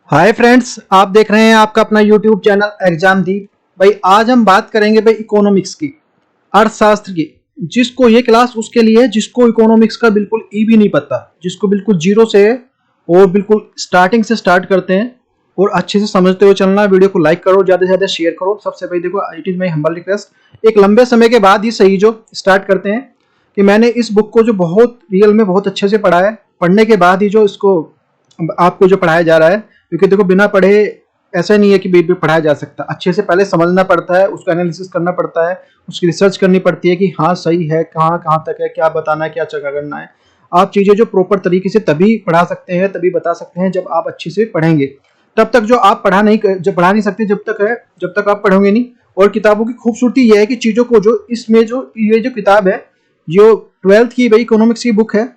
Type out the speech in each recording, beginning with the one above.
Hi friends, आप देख रहे हैं आपका अपना यूट्यूब चैनल एग्जाम दीप। भाई आज हम बात करेंगे भाई इकोनॉमिक्स की, अर्थशास्त्र की। जिसको ये क्लास उसके लिए है जिसको इकोनॉमिक्स का बिल्कुल ई भी नहीं पता, जिसको बिल्कुल जीरो से है और बिल्कुल स्टार्टिंग से स्टार्ट करते हैं और अच्छे से समझते हुए चलना है। वीडियो को लाइक करो, ज़्यादा से ज़्यादा शेयर करो। सबसे पहले देखो, it is my humble request, एक लंबे समय के बाद ही सही जो स्टार्ट करते हैं कि मैंने इस बुक को जो बहुत रियल में बहुत अच्छे से पढ़ा है, पढ़ने के बाद ही जो इसको आपको जो पढ़ाया जा रहा है। क्योंकि देखो, बिना पढ़े ऐसा नहीं है कि बीच में पढ़ाया जा सकता। अच्छे से पहले समझना पड़ता है, उसका एनालिसिस करना पड़ता है, उसकी रिसर्च करनी पड़ती है कि हाँ सही है, कहाँ कहाँ तक है, क्या बताना है, क्या जगह करना है। आप चीज़ें जो प्रॉपर तरीके से तभी पढ़ा सकते हैं, तभी बता सकते हैं जब आप अच्छे से पढ़ेंगे। तब तक जो आप पढ़ा नहीं सकते जब तक आप पढ़ोगे नहीं। और किताबों की खूबसूरती यह है कि चीज़ों को जो इसमें जो ये जो किताब है, जो 12th की भाई इकोनॉमिक्स की बुक है,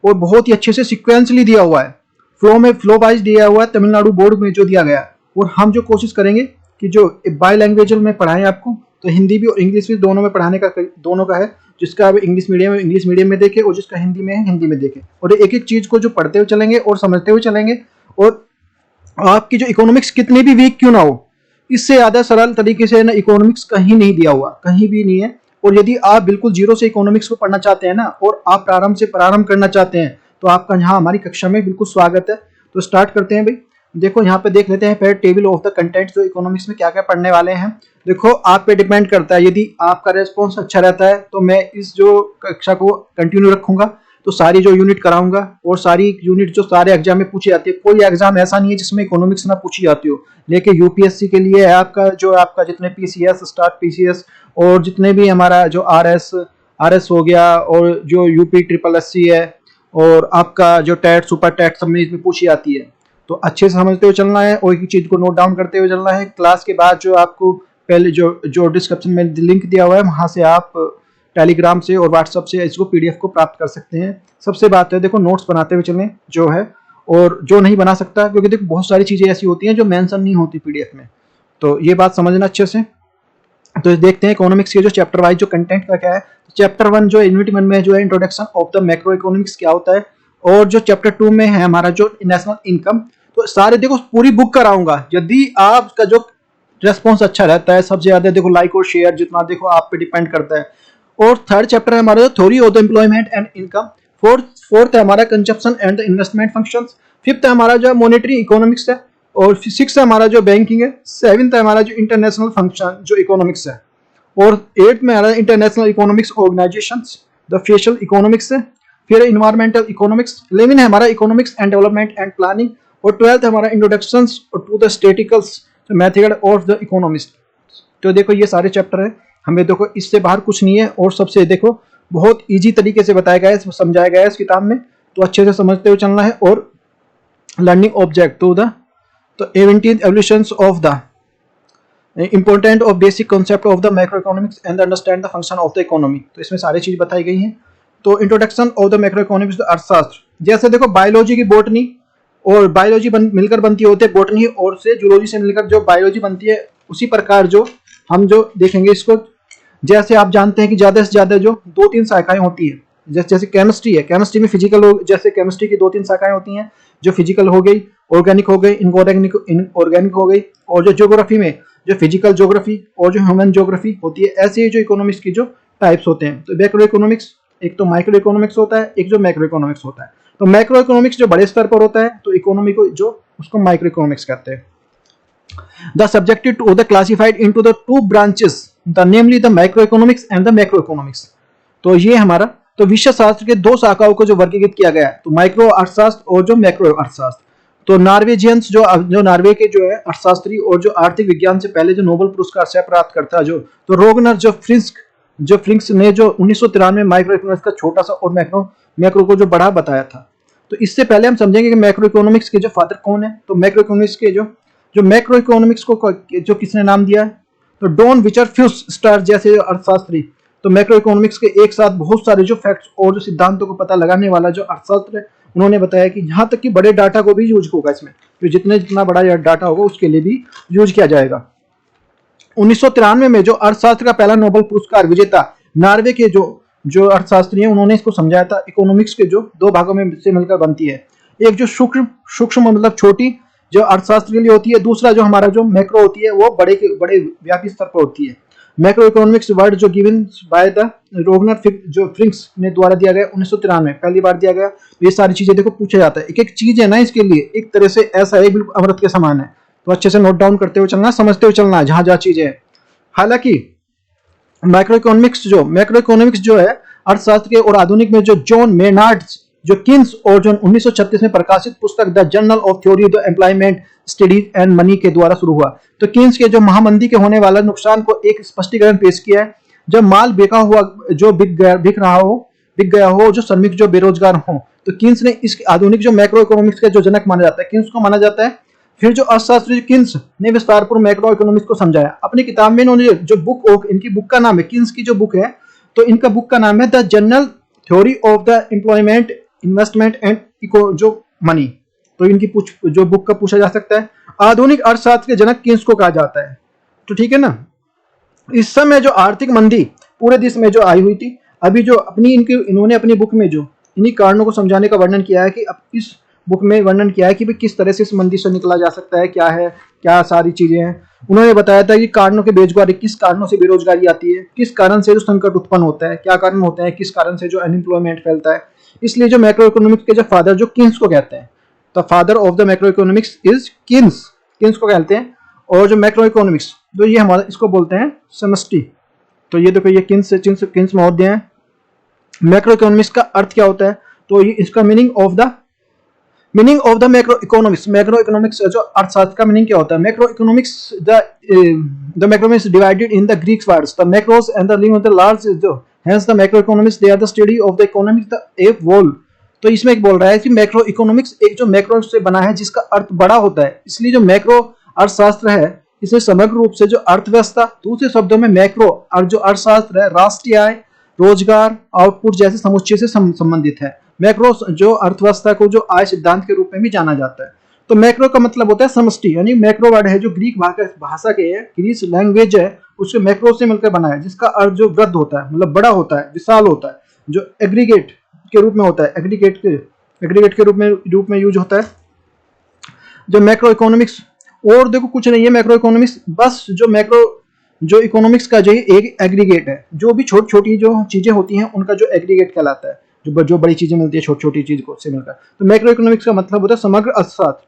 और बहुत ही अच्छे से सिक्वेंसली दिया हुआ है, फ्लो वाइज दिया हुआ है, तमिलनाडु बोर्ड में जो दिया गया है। और हम जो कोशिश करेंगे कि जो बाई लैंग्वेजल में पढ़ाएं आपको, तो हिंदी भी और इंग्लिश भी दोनों में पढ़ाने का दोनों का है। जिसका अब इंग्लिश मीडियम में देखे, और जिसका हिंदी में है हिंदी में देखे। और एक एक चीज को जो पढ़ते हुए चलेंगे और समझते हुए चलेंगे, और आपकी जो इकोनॉमिक्स कितनी भी वीक क्यों ना हो, इससे ज़्यादा सरल तरीके से ना इकोनॉमिक्स कहीं नहीं दिया हुआ, कहीं भी नहीं है। और यदि आप बिल्कुल जीरो से इकोनॉमिक्स को पढ़ना चाहते हैं ना, और आप प्रारंभ करना चाहते हैं, तो आपका यहाँ हमारी कक्षा में बिल्कुल स्वागत है। तो स्टार्ट करते हैं भाई। देखो यहाँ पे देख लेते हैं पहले टेबल ऑफ द कंटेंट, जो इकोनॉमिक्स में क्या क्या पढ़ने वाले हैं। देखो आप पे डिपेंड करता है, यदि आपका रेस्पॉन्स अच्छा रहता है तो मैं इस जो कक्षा को कंटिन्यू रखूंगा, तो सारी जो यूनिट कराऊंगा, और सारी यूनिट जो सारे एग्जाम में पूछी जाती है। कोई एग्जाम ऐसा नहीं है जिसमें इकोनॉमिक्स ना पूछी जाती हो। लेकिन यूपीएससी के लिए आपका जितने पीसीएस, स्टार्ट पीसीएस, और जितने भी हमारा जो आरएस हो गया, और जो यूपी ट्रिपल एससी है, और आपका जो टेट सुपर टेट, सब में इसमें पूछी जाती है। तो अच्छे से समझते हुए चलना है, और एक चीज को नोट डाउन करते हुए चलना है। क्लास के बाद जो आपको पहले जो डिस्क्रिप्शन में लिंक दिया हुआ है, वहां से आप टेलीग्राम से और व्हाट्सएप से इसको पीडीएफ को प्राप्त कर सकते हैं। सबसे बात है, देखो नोट्स बनाते हुए चलें जो है, और जो नहीं बना सकता, क्योंकि देखो बहुत सारी चीजें ऐसी होती हैं जो मेंशन नहीं होती पीडीएफ में, तो ये बात समझना अच्छे से। तो देखते हैं इकोनॉमिक्स के जो चैप्टर वाइज जो कंटेंट का क्या है। चैप्टर 1 जो यूनिट 1 में जो है introduction of the macro economics क्या होता है, और जो चैप्टर 2 में है हमारा जो नेशनल इनकम। तो सारे देखो पूरी बुक कराऊंगा, यदि आपका जो रेस्पॉन्स अच्छा रहता है। सबसे ज्यादा देखो लाइक और शेयर जितना देखो आप पे डिपेंड करता है। और थर्ड चैप्टर है हमारा theory of the employment and income. Fourth है हमारा consumption and the investment functions. Fifth है हमारा जो मॉनेटरी इकोनॉमिक्स है, और सिक्स है हमारा जो बैंकिंग है। सेवेंथ है हमारा जो इंटरनेशनल फंक्शन जो इकोनॉमिक्स है, और एट्थ में हमारा international economics organisations, the facial economics है। फिर इन्वायरमेंटल इकोनॉमिक्स। 11 है हमारा economics and development and planning. और 12th है हमारा introduction to the statisticals method of the economist. तो देखो ये सारे चैप्टर है, हमें देखो इससे बाहर कुछ नहीं है। और सबसे देखो बहुत इजी तरीके से बताया गया है, समझाया गया है इस किताब में, तो अच्छे से समझते हुए चलना है। और learning object to the 17th evolutions of the important of basic concept of the macro economics and understand the function of the economy. तो इसमें सारी चीज बताई गई हैं। तो introduction of the macro economics अर्थशास्त्र, जैसे देखो बायोलॉजी की बॉटनी और बायोलॉजी मिलकर बनती होती है, बॉटनी और से जूलॉजी से मिलकर जो बायोलॉजी बनती है, उसी प्रकार जो हम जो देखेंगे इसको। जैसे आप जानते हैं कि ज्यादा से ज्यादा जो 2-3 शाखाएं होती है, जैसे केमिस्ट्री है, केमिस्ट्री में फिजिकल जैसे केमिस्ट्री की 2-3 शाखाएं होती हैं, जो फिजिकल हो गई, ऑर्गेनिक हो गई, इनऑर्गेनिक हो गई। और जो ज्योग्राफी में जो फिजिकल ज्योग्राफी और जो ह्यूमन ज्योग्राफी होती है, ऐसे ही जो इकोनॉमिक्स की जो टाइप्स होते हैं। तो मैक्रो इकोनॉमिक्स, एक तो माइक्रो इकोनॉमिक्स होता है, एक जो मैक्रो इकोनॉमिक्स होता है। तो मैक्रो इकोनॉमिक्स जो बड़े स्तर पर होता है, तो इकोनॉमी को जो उसको माइक्रो इकोनॉमिक्स कहते हैं। The subjected to the classified into the 2 branches, the namely the micro economics and the macro economics. तो ये हमारा तो विश्व शास्त्र के 2 शाखाओं को जो वर्गीकृत किया गया है, तो माइक्रो अर्थशास्त्र और जो मैक्रो अर्थशास्त्र। तो नॉर्वेजियंस जो नॉर्वे के जो है अर्थशास्त्री, और जो आर्थिक विज्ञान से पहले जो नोबेल पुरस्कार से प्राप्त करता है जो, तो रोगनर जो फ्रिंक्स ने जो 1993 में माइक्रो इकोनॉमिक्स का छोटा सा और मैक्रो को जो बड़ा बताया था। तो इससे पहले हम समझेंगे कि मैक्रो इकोनॉमिक्स के जो फादर कौन है। तो मैक्रो इकोनॉमिक्स के जो मैक्रो इकोनॉमिक्स को जो किसने नाम दिया है, तो डॉन विचरफ्यूस स्टार जैसे अर्थशास्त्री। तो मैक्रो इकोनॉमिक्स के एक साथ बहुत सारे जो फैक्ट्स और जो सिद्धांतों को पता लगाने वाला जो अर्थशास्त्र है, उन्होंने बताया कि यहाँ तक कि बड़े डाटा को भी यूज होगा इसमें, तो जितना बड़ा डाटा होगा उसके लिए भी यूज किया जाएगा। 1993 में जो अर्थशास्त्र का पहला नोबेल पुरस्कार विजेता नॉर्वे के जो अर्थशास्त्री हैं, उन्होंने इसको समझाया था इकोनॉमिक्स के जो 2 भागों में से मिलकर बनती है। एक जो सूक्ष्म मतलब छोटी जो अर्थशास्त्र के लिए होती है। दूसरा जो हमारा जो मैक्रो होती है वो बड़े व्यापी स्तर पर होती है। मैक्रो इकोनॉमिक्स वर्ड जो गिवन बाय द रोगनर जो फ्रिंक्स ने द्वारा दिया गया 1993 पहली बार दिया गया। ये सारी चीजें देखो पूछा जाता है, एक एक चीज है ना इसके लिए एक तरह से ऐसा है बिल्कुल अमृत के समान है। तो अच्छे से नोट डाउन करते हुए चलना, समझते हुए चलना है जहां जहां चीजें हैं। हालांकि मैक्रो इकोनॉमिक्स जो है अर्थशास्त्र के और आधुनिक में जो जॉन मेनार्ड जो किन्स और जो 1936 में प्रकाशित पुस्तक the journal of theory the employment studies and money के द्वारा शुरू हुआ। तो किन्स के जो महामंदी के होने वाला नुकसान को एक स्पष्टीकरण पेश किया है। जब माल बिका हुआ जो बिक गया हो जो श्रमिक जो बेरोजगार हो, तो किन्स ने इस आधुनिक जो मैक्रो इकोनॉमिक्स का जो जनक माना जाता है, किन्स को माना जाता है। फिर जो अर्थशास्त्री किन्स ने विस्तारपूर्वक मैक्रो इकोनॉमिक्स को समझाया अपनी किताब में। इन्होंने जो बुक, इनकी बुक का नाम है किन्स की जो बुक है, तो इनका बुक का नाम है the general theory of the employment investment and इको जो मनी। तो इनकी जो बुक का पूछा जा सकता है। आधुनिक अर्थशास्त्र के जनक किन्स को कहा जाता है। तो ठीक है ना। इस समय जो आर्थिक मंदी पूरे देश में जो आई हुई थी, अभी जो इन्होंने अपनी बुक में जो इन्हीं कारणों को समझाने का वर्णन किया है कि अब इस बुक में वर्णन किया है कि भाई किस तरह से इस मंदी से निकला जा सकता है, क्या है, क्या सारी चीजें हैं। उन्होंने बताया था कि कारणों के बेरोजगारी, किस कारणों से बेरोजगारी आती है, किस कारण से जो संकट उत्पन्न होता है, क्या कारण होते हैं, किस कारण से जो अनएम्प्लॉयमेंट फैलता है। इसलिए जो मैक्रो इकोनॉमिक्स के जो फादर जो किन्स को कहते हैं, the father of the macro economics is Keynes को कहते हैं। और जो मैक्रो इकोनॉमिक्स तो ये हमारा इसको बोलते हैं समष्टि। तो ये देखो ये किन्स महोदय हैं। मैक्रो इकोनॉमिक्स का अर्थ क्या होता है, तो ये इसका meaning of the macro economics जो अर्थशास्त्र का मीनिंग क्या होता है। Macro economics the macroeconomics divided in the Greek words the macros and the link of the large जो hence the macro economics they are the study of the economics the a whole. तो इसमें एक बोल रहा है कि macro economics एक जो मैक्रो से बना है जिसका अर्थ बड़ा होता है, इसलिए जो मैक्रो अर्थशास्त्र है इसमें समग्र रूप से जो अर्थव्यवस्था, दूसरे शब्दों में मैक्रो और जो अर्थशास्त्र है राष्ट्रीय आय, रोजगार, आउटपुट जैसे समुच्चय से संबंधित है। मैक्रो जो अर्थव्यवस्था को जो आय सिद्धांत के रूप में भी जाना जाता है। तो मैक्रो का मतलब होता है समष्टि, यानी मैक्रो वर्ड है जो ग्रीक भाषा के है, ग्रीक लैंग्वेज है, उससे मैक्रो से मिलकर बना है, जिसका अर्थ जो वृद्ध होता है, मतलब बड़ा होता है, विशाल होता है, जो एग्रीगेट के रूप में होता है, एग्रीगेट के रूप में यूज होता है जो मैक्रो इकोनॉमिक्स। और देखो कुछ नहीं है मैक्रो इकोनॉमिक्स, बस जो इकोनॉमिक्स का जो एक एग्रीगेट है, जो भी छोटी छोटी जो चीजें होती हैं उनका जो एग्रीगेट कहलाता है, जो बड़ी चीजें मिलती है छोटी छोटी चीज को से मिलकर। तो मैक्रो इकोनॉमिक्स का मतलब होता है समग्र अर्थशास्त्र।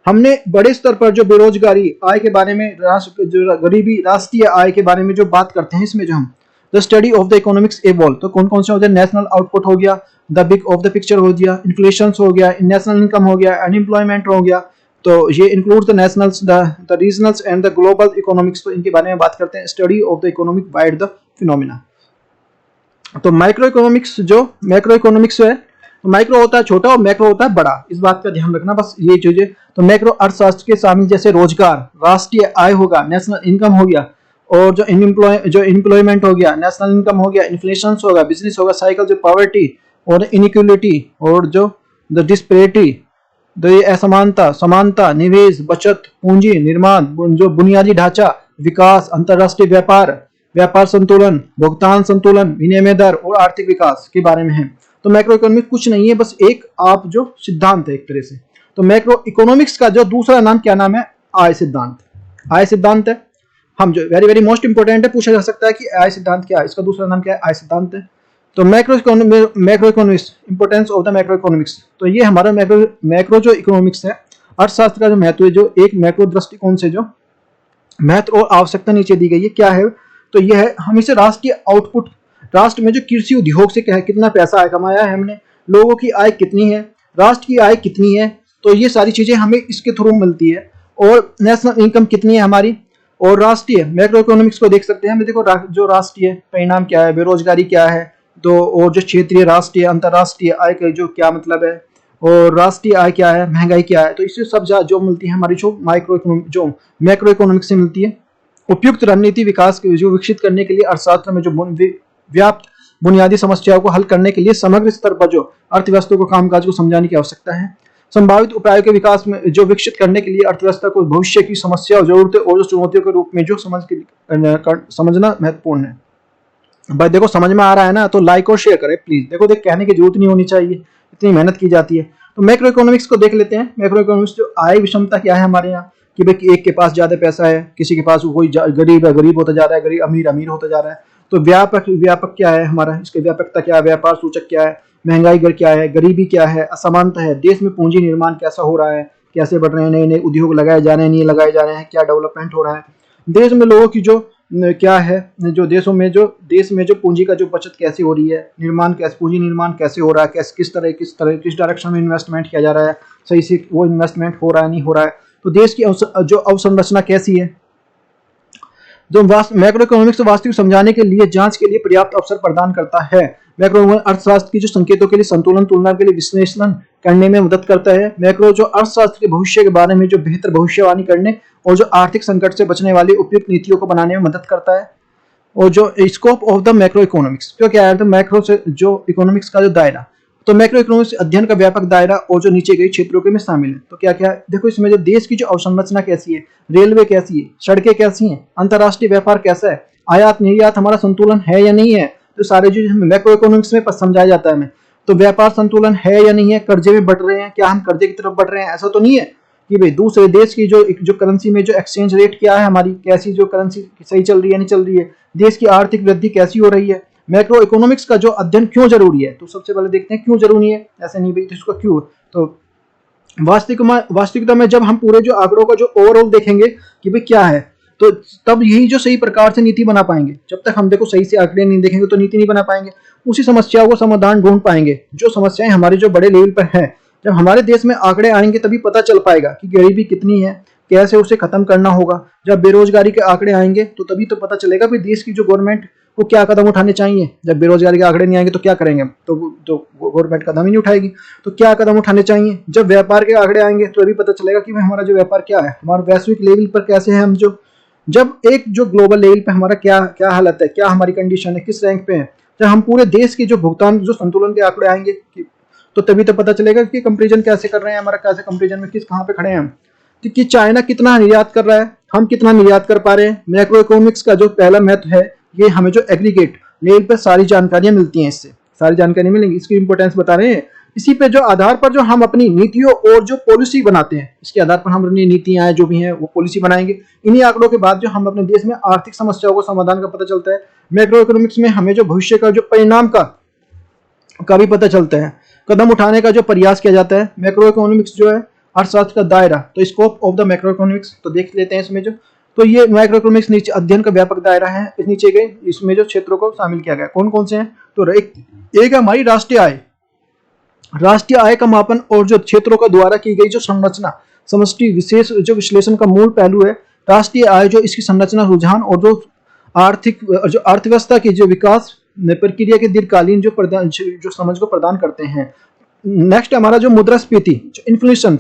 हमने बड़े स्तर पर जो बेरोजगारी, आय के बारे में, जो गरीबी, राष्ट्रीय आय के बारे में जो बात करते हैं, इसमें जो हम the study of the economics evolve, तो कौन कौन से हो गया, नेशनल आउटपुट हो गया, the big of the picture हो गया, इन्फ्लेशन हो गया, नेशनल इनकम हो गया, अनएम्प्लॉयमेंट हो गया। तो ये include the nationals, the regionals and the global economics. तो इनके बारे में बात करते हैं, study of the economic wide the phenomena. तो मैक्रो इकोनॉमिक्स है, माइक्रो होता है छोटा और मैक्रो होता है बड़ा, इस बात का ध्यान रखना बस ये चीजें। तो मैक्रो अर्थशास्त्र के शामिल जैसे रोजगार, राष्ट्रीय आय होगा, नेशनल इनकम हो गया, और जो एम्प्लॉयमेंट हो गया, नेशनल इनकम हो गया, इन्फ्लेशन होगा, बिजनेस होगा, साइकिल जो पॉवर्टी और इनइक्वालिटी, और जो द डिस्पेरिटी, तो ये असमानता, समानता, निवेश, बचत, पूंजी, निर्माण, जो बुनियादी ढांचा, विकास, अंतरराष्ट्रीय व्यापार संतुलन, भुगतान संतुलन, विनिमय दर और आर्थिक विकास के बारे में है। तो मैक्रो इकोनॉमिक्स कुछ नहीं है, बस एक आप जो सिद्धांत है एक तरह से। तो मैक्रो इकोनॉमिक्स का जो दूसरा नाम क्या नाम है, आय सिद्धांत है। हम जो वेरी वेरी मोस्ट इंपोर्टेंट है, पूछा जा सकता है कि आय सिद्धांत क्या है, इसका दूसरा नाम क्या है, आय सिद्धांत है। तो macro economics, importance of the macro economics. तो ये हमारा मैक्रो जो इकोनॉमिक्स है अर्थशास्त्र का जो महत्व है, जो एक मैक्रो दृष्टिकोण से जो महत्व और आवश्यकता नीचे दी गई है क्या है, तो यह है हमेशा राष्ट्रीय आउटपुट, राष्ट्र में जो कृषि उद्योग से कितना पैसा आय कमाया है हमने, लोगों की आय कितनी है, राष्ट्र की आय कितनी है, तो ये सारी चीजें हमें इसके थ्रू मिलती है। और नेशनल इनकम कितनी है हमारी, और राष्ट्रीय मैक्रो इकोनॉमिक्स को देख सकते हैं हम, देखो जो राष्ट्रीय परिणाम क्या है, बेरोजगारी क्या है, तो और जो क्षेत्रीय, राष्ट्रीय, अंतरराष्ट्रीय आय का जो क्या मतलब है, और राष्ट्रीय आय क्या है, महंगाई क्या है, तो इससे सब जो मिलती है हमारी जो मैक्रो इकोनॉमिक्स से मिलती है। उपयुक्त रणनीति विकास जो विकसित करने के लिए अर्थशास्त्र में जो व्याप्त बुनियादी समस्याओं को हल करने के लिए समग्र स्तर पर जो अर्थव्यवस्था को कामकाज को समझाने की आवश्यकता है। संभावित उपायों के विकास में जो विकसित करने के लिए अर्थव्यवस्था को भविष्य की समस्या और जरूरतें और जो चुनौतियों के रूप में जो समझना महत्वपूर्ण है। भाई देखो समझ में आ रहा है ना, तो लाइक और शेयर करें प्लीज। देखो कहने की जरूरत नहीं होनी चाहिए, इतनी मेहनत की जाती है। तो मैक्रो इकोनॉमिक्स को देख लेते हैं। मैक्रो इकोनॉमिक्स जो आय विषमता क्या है हमारे यहाँ कि भाई एक के पास ज्यादा पैसा है, किसी के पास कोई गरीब है, गरीब होता जा रहा है, गरीब अमीर अमीर होता जा रहा है। तो व्यापक क्या है हमारा, इसकी व्यापकता क्या है, व्यापार सूचक क्या है, महंगाई दर क्या है, गरीबी क्या है, असमानता है, देश में पूंजी निर्माण कैसा हो रहा है, कैसे बढ़ रहे हैं, नए नए उद्योग लगाए जा रहे हैं, नहीं लगाए जा रहे हैं, क्या डेवलपमेंट हो रहा है देश में, लोगों की जो क्या है, जो देश में जो पूंजी का जो बचत कैसे हो रही है, निर्माण कैसे, पूंजी निर्माण कैसे हो रहा है, किस डायरेक्शन में इन्वेस्टमेंट किया जा रहा है, सही से वो इन्वेस्टमेंट हो रहा है नहीं हो रहा है, तो देश की जो अवसंरचना कैसी है। जो मैक्रो इकोनॉमिक्स वास्तविक समझाने के लिए जांच के लिए पर्याप्त अवसर प्रदान करता है। मैक्रो अर्थशास्त्र की जो संकेतों के लिए संतुलन तुलना के लिए विश्लेषण करने में मदद करता है। मैक्रो जो अर्थशास्त्र के भविष्य के बारे में जो बेहतर भविष्यवाणी करने और जो आर्थिक संकट से बचने वाली उपयुक्त नीतियों को बनाने में मदद करता है। और जो scope of the macro economics, तो क्या है, तो मैक्रो से जो इकोनॉमिक्स का जो दायरा, तो मैक्रो इकोनॉमिक्स अध्ययन का व्यापक दायरा और जो नीचे गई क्षेत्रों के में शामिल है। तो क्या क्या है, देखो इसमें जो देश की जो अवसंरचना कैसी है, रेलवे कैसी है, सड़कें कैसी हैं, अंतर्राष्ट्रीय व्यापार कैसा है, आयात निर्यात हमारा संतुलन है या नहीं है, तो सारे जो मैक्रो इकोनॉमिक्स में समझाया जाता है हमें। तो व्यापार संतुलन है या नहीं है, कर्जे में बढ़ रहे हैं, क्या हम कर्जे की तरफ बढ़ रहे हैं, ऐसा तो नहीं है कि भाई दूसरे देश की जो करेंसी में जो एक्सचेंज रेट क्या है हमारी, कैसी जो करेंसी सही चल रही है नहीं चल रही है, देश की आर्थिक वृद्धि कैसी हो रही है। मैक्रो इकोनॉमिक्स का जो अध्ययन क्यों जरूरी है, तो सबसे पहले देखते हैं क्यों जरूरी है, ऐसे नहीं भाई तो इसको क्यों। तो वास्तविकता में जब हम पूरे जो आंकड़ों का जो ओवरऑल देखेंगे कि भाई क्या है, तो तब यही जो सही प्रकार से नीति बना पाएंगे। जब तक हम देखो सही से आंकड़े नहीं देखेंगे तो नीति नहीं बना पाएंगे, उसी समस्याओं को समाधान ढूंढ पाएंगे जो समस्याएं हमारे जो बड़े लेवल पर है। जब हमारे देश में आंकड़े आएंगे तभी पता चल पाएगा कि गरीबी कितनी है, कैसे उसे खत्म करना होगा। जब बेरोजगारी के आंकड़े आएंगे तो तभी तो पता चलेगा कि देश की जो गवर्नमेंट को क्या कदम उठाने चाहिए। जब बेरोजगारी के आंकड़े नहीं आएंगे तो क्या करेंगे, तो गवर्नमेंट कदम ही नहीं उठाएगी। तो क्या कदम उठाने चाहिए, जब व्यापार के आंकड़े आएंगे तो अभी पता चलेगा कि हमारा जो व्यापार क्या है, हमारा वैश्विक लेवल पर कैसे है हम, जब एक जो ग्लोबल लेवल पे हमारा क्या क्या हालत है, क्या हमारी कंडीशन है, किस रैंक पे है। जब हम पूरे देश की जो भुगतान जो संतुलन के आंकड़े आएंगे तो तभी तो पता चलेगा कि कंपैरिजन कैसे कर रहे हैं, हमारा कैसे कंपैरिजन में कहाँ पे खड़े हैं हम, कि चाइना कितना निर्यात कर रहा है, हम कितना निर्यात कर पा रहे हैं। मैक्रो इकोनॉमिक्स का जो पहला महत्व है, ये हमें जो एग्रीगेट लेवल पर सारी जानकारियां मिलती हैं, इससे सारी जानकारी मिलेंगी, इसकी इंपॉर्टेंस बता रहे हैं। इसी पे जो आधार पर जो हम अपनी नीतियों और जो पॉलिसी बनाते हैं, इसके आधार पर हम अपनी नीतियां जो भी हैं वो पॉलिसी बनाएंगे। इन्हीं आंकड़ों के बाद जो हम अपने देश में आर्थिक समस्याओं को समाधान का पता चलता है। मैक्रो इकोनॉमिक्स में हमें जो भविष्य का जो परिणाम का भी पता चलता है, कदम उठाने का जो प्रयास किया जाता है। मैक्रो इकोनॉमिक्स जो है अर्थशास्त्र का दायरा, तो scope of the macro economics, तो देख लेते हैं इसमें तो ये मैक्रो इकोनॉमिक्स नीचे अध्ययन का व्यापक दायरा है। इस नीचे गए इसमें जो क्षेत्रों को शामिल किया गया, कौन कौन से हैं, तो एक है हमारी राष्ट्रीय आय। राष्ट्रीय आय का मापन और जो क्षेत्रों का द्वारा की गई जो संरचना, समष्टि विशेष जो विश्लेषण का मूल पहलू है। राष्ट्रीय आय जो इसकी संरचना, रुझान और जो अर्थव्यवस्था की जो विकास प्रक्रिया के दीर्घकालीन जो समझ को प्रदान करते हैं। नेक्स्ट हमारा जो मुद्रास्फीति, जो इन्फ्लेशन,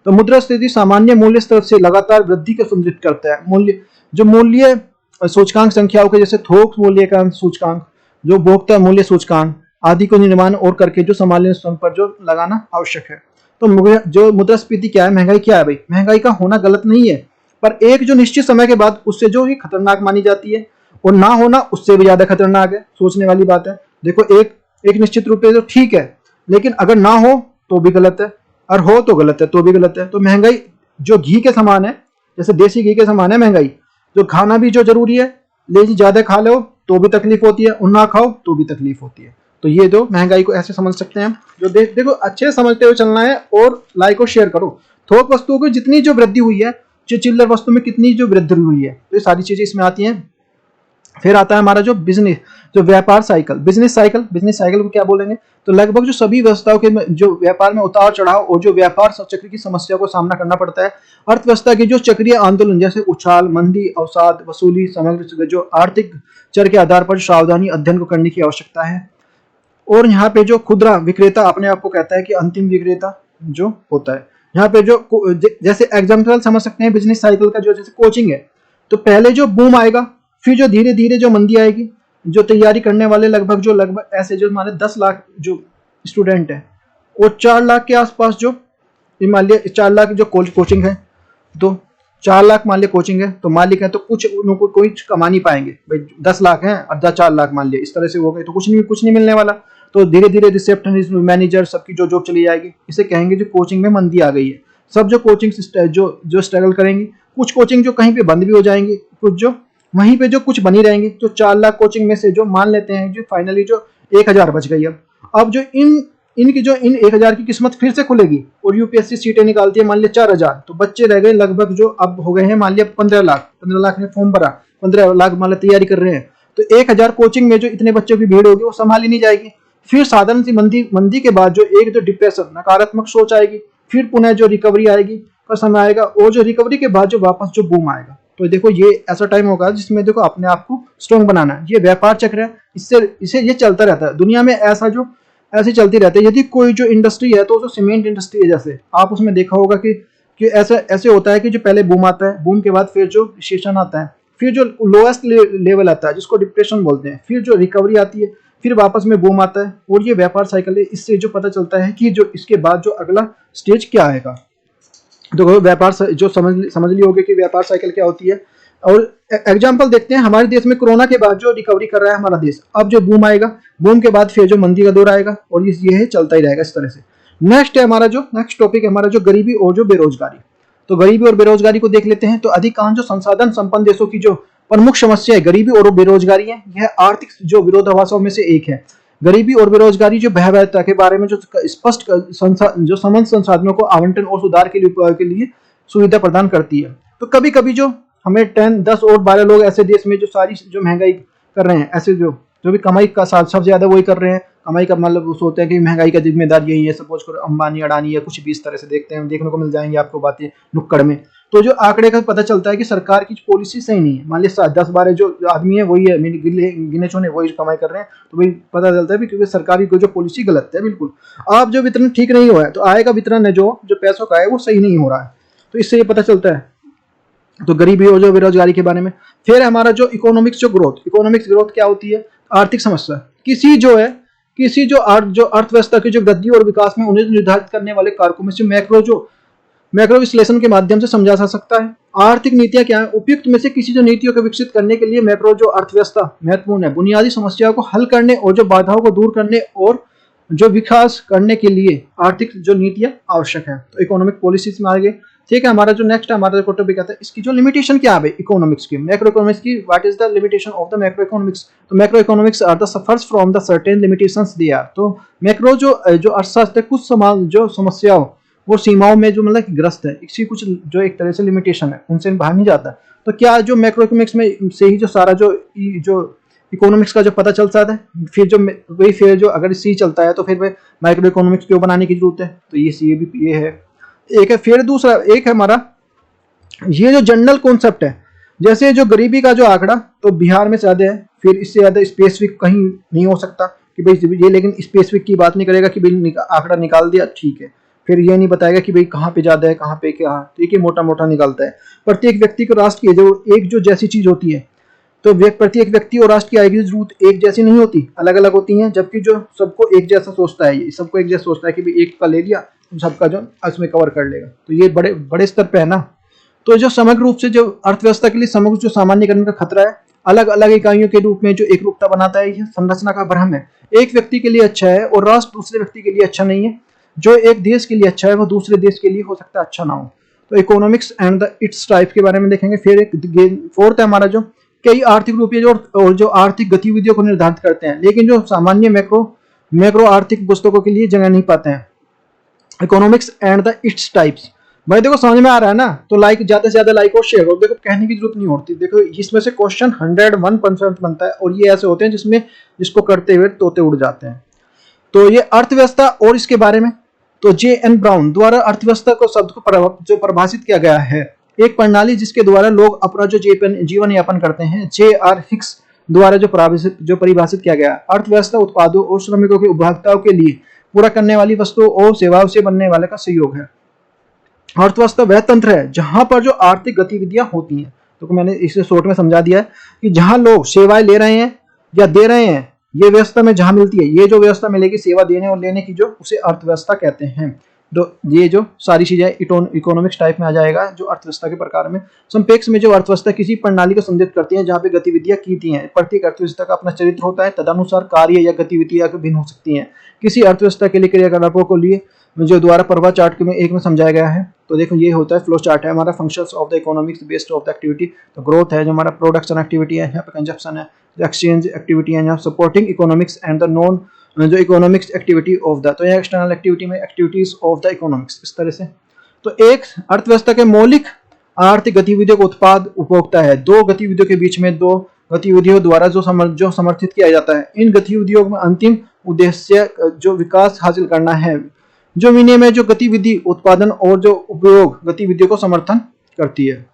तो मुद्रास्फीति सामान्य मूल्य स्तर से लगातार वृद्धि को संदर्भित करता है। मूल्य सूचकांक संख्याओं के जैसे थोक मूल्यांकन सूचकांक, जो उपभोक्ता मूल्य सूचकांक आदि को निर्माण और करके जो सामान्य स्तर पर जो लगाना आवश्यक है। तो जो मुद्रास्फीति क्या है, महंगाई क्या है भाई, महंगाई का होना गलत नहीं है, पर एक जो निश्चित समय के बाद उससे जो ही खतरनाक मानी जाती है, और ना होना उससे भी ज्यादा खतरनाक है। सोचने वाली बात है। देखो एक निश्चित रूप से तो ठीक है, लेकिन अगर ना हो तो भी गलत है, और हो तो गलत है, तो भी गलत है। तो महंगाई जो घी के समान है, जैसे देसी घी के समान है महंगाई। जो खाना भी जो जरूरी है, लेकिन ज्यादा खा लो तो भी तकलीफ होती है, और ना खाओ तो भी तकलीफ होती है। तो ये जो महंगाई को ऐसे समझ सकते हैं हम। जो देखो अच्छे समझते हुए चलना है, और लाइक और शेयर करो। थोक वस्तुओं की जितनी जो वृद्धि हुई है, जो चिल्लर वस्तु में कितनी जो वृद्धि हुई है, तो ये सारी चीजें इसमें आती हैं। फिर आता है हमारा जो बिजनेस, जो व्यापार साइकिल, बिजनेस साइकिल को क्या बोलेंगे, तो लगभग जो सभी व्यवस्थाओं के जो व्यापार में उतार चढ़ाव और जो व्यापार चक्र की समस्या को सामना करना पड़ता है। अर्थव्यवस्था की जो चक्रीय आंदोलन, जैसे उछाल, मंदी, अवसाद, वसूली, समग्र जो आर्थिक चर के आधार पर सावधानी अध्ययन को करने की आवश्यकता है। और यहाँ पे जो खुदरा विक्रेता अपने आप को कहता है कि अंतिम विक्रेता जो होता है, यहाँ पे जो जैसे एग्जाम्पल समझ सकते हैं बिजनेस साइकिल का, जो जैसे कोचिंग है, तो पहले जो बूम आएगा, फिर जो धीरे धीरे जो मंदी आएगी। जो तैयारी करने वाले लगभग ऐसे जो हमारे 10 लाख जो स्टूडेंट है, और 4 लाख के आसपास जो मान लिया 4 लाख जो कोचिंग है, तो 4 लाख मान लिया कोचिंग है, तो मालिक है, तो कुछ उनको कोई कमा नहीं पाएंगे भाई। 10 लाख है और 4 लाख मान लिया, इस तरह से हो गए तो कुछ नहीं मिलने वाला। तो धीरे धीरे रिसेप्शनिस्ट मैनेजर सबकी जो जॉब चली जाएगी। इसे कहेंगे जो कोचिंग में मंदी आ गई है। सब जो कोचिंग जो स्ट्रगल करेंगी, कुछ कोचिंग जो कहीं पे बंद भी हो जाएंगी, कुछ जो वहीं पे जो कुछ बनी रहेंगी। जो 4 लाख कोचिंग में से जो मान लेते हैं जो फाइनली जो 1000 बच गई। अब जो इन 1000 की किस्मत फिर से खुलेगी और यूपीएससी सीटें निकालती है मान लिया 4000, तो बच्चे रह गए लगभग जो अब हो गए हैं मान लिया 15 लाख ने फॉर्म भरा, 15 लाख मान लिया तैयारी कर रहे हैं। तो 1000 कोचिंग में जो इतने बच्चों की भीड़ होगी वो संभाली नहीं जाएगी। फिर साधारण सी मंदी के बाद जो एक जो डिप्रेशन नकारात्मक सोच आएगी, फिर पुनः जो रिकवरी आएगी का समय आएगा, और जो रिकवरी के बाद जो वापस जो बूम आएगा। तो देखो ये ऐसा टाइम होगा जिसमें देखो अपने आप को स्ट्रॉन्ग बनाना है। ये व्यापार चक्र है, इसे ये चलता रहता है दुनिया में, ऐसे चलती रहती है। यदि कोई जो इंडस्ट्री है तो सीमेंट इंडस्ट्री है, जैसे आप उसमें देखा होगा कि ऐसे होता है कि जो पहले बूम आता है, बूम के बाद फिर जो रिसेशन आता है, फिर जो लोएस्ट लेवल आता है जिसको डिप्रेशन बोलते हैं, फिर जो रिकवरी आती है, फिर वापस में बूम आता है। और ये व्यापार साइकिल है। इससे जो पता चलता है कि जो इसके बाद जो अगला स्टेज क्या आएगा। तो व्यापार जो समझ ली होगी कि व्यापार साइकिल क्या होती है। और एग्जाम्पल देखते हैं हमारे देश में कोरोना के बाद जो रिकवरी कर रहा है हमारा देश, अब जो बूम आएगा, बूम के बाद फिर जो मंदी का दौर आएगा, और ये चलता ही रहेगा इस तरह से। नेक्स्ट टॉपिक है हमारा जो गरीबी और जो बेरोजगारी। तो गरीबी और बेरोजगारी को देख लेते हैं। तो अधिकांश जो संसाधन संपन्न देशों की जो प्रमुख समस्या है गरीबी और बेरोजगारी है। यह आर्थिक जो विरोधाभासों में से एक है। गरीबी और बेरोजगारी जो भयावहता के बारे में जो स्पष्ट जो समस्त संसाधनों को आवंटन और सुधार के लिए सुविधा प्रदान करती है। तो कभी कभी जो हमें 10 और 12 लोग ऐसे देश में जो सारी जो महंगाई कर रहे हैं, ऐसे जो भी कमाई का सबसे ज्यादा वही कर रहे हैं। कमाई का मतलब सोचते हैं कि महंगाई का जिम्मेदार यही है, सपोज करो अंबानी अडानी या कुछ भी इस तरह से देखने को मिल जाएंगे आपको बातें नुक्कड़ में। तो जो आंकड़े का पता चलता है कि सरकार की पॉलिसी सही नहीं है। मान लिया 10-12 जो आदमी है वही है, गिने चुने वही कमाई कर रहे हैं, तो वही पता चलता है क्योंकि सरकारी जो पॉलिसी गलत है बिल्कुल। आप जो वितरण ठीक नहीं हुआ है, तो आय का वितरण है जो पैसों का है वो सही नहीं हो रहा है। तो इससे ये पता चलता है। तो गरीबी और जो बेरोजगारी के बारे में। फिर हमारा जो इकोनॉमिक्स ग्रोथ क्या होती है? आर्थिक समस्या। किसी जो अर्थव्यवस्था की जो वृद्धि और विकास में उन्हें निर्धारित करने वाले कारकों में से मैक्रो विश्लेषण के माध्यम से समझा जा सकता है। आर्थिक नीतियां क्या है? उपयुक्त में से किसी जो नीतियों को विकसित करने के लिए मैक्रो जो अर्थव्यवस्था महत्वपूर्ण है। बुनियादी समस्याओं को हल करने और जो बाधाओं को दूर करने और जो विकास करने के लिए आर्थिक जो नीतियां आवश्यक है। तो इकोनॉमिक पॉलिसीज में आगे ठीक है। हमारा जो नेक्स्ट हमारा जो टॉपिक आता है, इसकी जो लिमिटेशन क्या है इकोनॉमिक्स की, मैक्रो इकोनॉमिक्स की। What is the limitation of the macro economics? तो macro economics are the suffers from the certain limitations they are. तो मैक्रो जो अर्थशास्त्र कुछ जो समस्याओं वो सीमाओं में जो मतलब ग्रस्त है, इसकी कुछ जो एक तरह से लिमिटेशन है, उनसे बाहर नहीं जाता। तो क्या जो मैक्रो इकोनॉमिक्स में से ही जो सारा जो इकोनॉमिक्स का जो पता चल सकता है, फिर जो अगर सी चलता है तो फिर माइक्रो इकोनॉमिक्स क्यों बनाने की जरूरत है? तो ये है एक है। फिर दूसरा एक है हमारा ये जो जनरल कॉन्सेप्ट है, जैसे जो गरीबी का जो आंकड़ा तो बिहार में ज्यादा है, फिर इससे ज्यादा स्पेसिफिक कहीं नहीं हो सकता कि भाई ये, लेकिन स्पेसिफिक की बात नहीं करेगा कि भाई आंकड़ा निकाल दिया ठीक है, फिर ये नहीं बताएगा कि भाई कहाँ पे ज्यादा है कहाँ पे क्या, ठीक है, मोटा मोटा निकालता है। प्रत्येक व्यक्ति को राष्ट्र की जो एक जो जैसी चीज होती है, तो प्रत्येक व्यक्ति और राष्ट्र की आय की जरूरत एक जैसी नहीं होती, अलग अलग होती हैं। जबकि जो सबको एक जैसा सोचता है, ये सबको एक जैसा सोचता है कि भाई एक का ले लिया सबका जो इसमें कवर कर लेगा, तो ये बड़े बड़े स्तर पे है ना। तो जो समग्र रूप से जो अर्थव्यवस्था के लिए समग्र जो सामान्यकरण का खतरा है, अलग अलग इकाइयों के रूप में जो एक रूपता बनाता है, यह संरचना का भ्रम है। एक व्यक्ति के लिए अच्छा है और राष्ट्र दूसरे व्यक्ति के लिए अच्छा नहीं है। जो एक देश के लिए अच्छा है वो दूसरे देश के लिए हो सकता है अच्छा ना हो। तो economics and the it's type के बारे में देखेंगे। फिर एक फोर्थ है हमारा जो कई आर्थिक रूपीय और जो आर्थिक गतिविधियों को निर्धारित करते हैं, लेकिन जो सामान्य मैक्रो आर्थिक पुस्तकों के लिए जगह नहीं पाते हैं। Economics and the its types. भाई देखो समझ में आ रहा है ना, तो लाइक ज्यादा से ज्यादा लाइक और शेयर और देखो कहने की जरूरत नहीं होती। देखो इसमें से क्वेश्चन 101% बनता है और ये ऐसे होते हैं जिसको करते हुए तोते उड़ जाते हैं। तो ये अर्थव्यवस्था और इसके बारे में, तो J.N. ब्राउन द्वारा अर्थव्यवस्था को शब्द को जो परिभाषित किया गया है, एक प्रणाली जिसके द्वारा लोग अपना जो जीवन यापन करते हैं। J.R. हिक्स द्वारा जो परिभाषित किया गया, अर्थव्यवस्था उत्पादों और श्रमिकों के उपभोक्ताओं के लिए पूरा करने वाली वस्तुओं और सेवाओं से बनने वाले का सहयोग है। अर्थव्यवस्था वह तंत्र है जहां पर जो आर्थिक गतिविधियां होती हैं। तो मैंने इसे शॉर्ट में समझा दिया है कि जहां लोग सेवाएं ले रहे हैं या दे रहे हैं, ये व्यवस्था में जहां मिलती है, ये जो व्यवस्था मिलेगी सेवा देने और लेने की, जो उसे अर्थव्यवस्था कहते हैं। ये जो सारी चीजें इकोनॉमिक्स टाइप में आ जाएगा, जो अर्थव्यवस्था के प्रकार में। संपेक्ष में जो अर्थव्यवस्था किसी प्रणाली को संदर्भित करती है जहाँ पे गतिविधियां की थी हैं। प्रत्येक अर्थव्यवस्था का अपना चरित्र होता है, तदनुसार कार्य या गतिविधियां भिन्न हो सकती हैं। किसी अर्थव्यवस्था के लिए क्रियाकलापों को लिए जो द्वारा प्रवाह चार्ट में एक में समझाया गया है। तो देखो ये होता है फ्लो चार्ट है हमारा, functions of the economics based of the activity. तो ग्रोथ है जो हमारा प्रोडक्शन एक्टिविटी है, यहाँ पे कंजप्शन है, एक्सचेंज एक्टिविटी है, यहाँ supporting economics and the non जो इकोनॉमिक्स एक्टिविटी ऑफ द, तो ये एक्सटर्नल एक्टिविटी में एक्टिविटीज ऑफ द इकोनॉमिक्स इस तरह से। तो एक अर्थव्यवस्था के मौलिक आर्थिक गतिविधियों को उत्पाद उपभोक्ता है। दो गतिविधियों के बीच में, दो गतिविधियों द्वारा जो समर्थित किया जाता है। इन गतिविधियों में अंतिम उद्देश्य जो विकास हासिल करना है, जो विनिमय जो गतिविधि उत्पादन और जो उपयोग गतिविधियों को समर्थन करती है।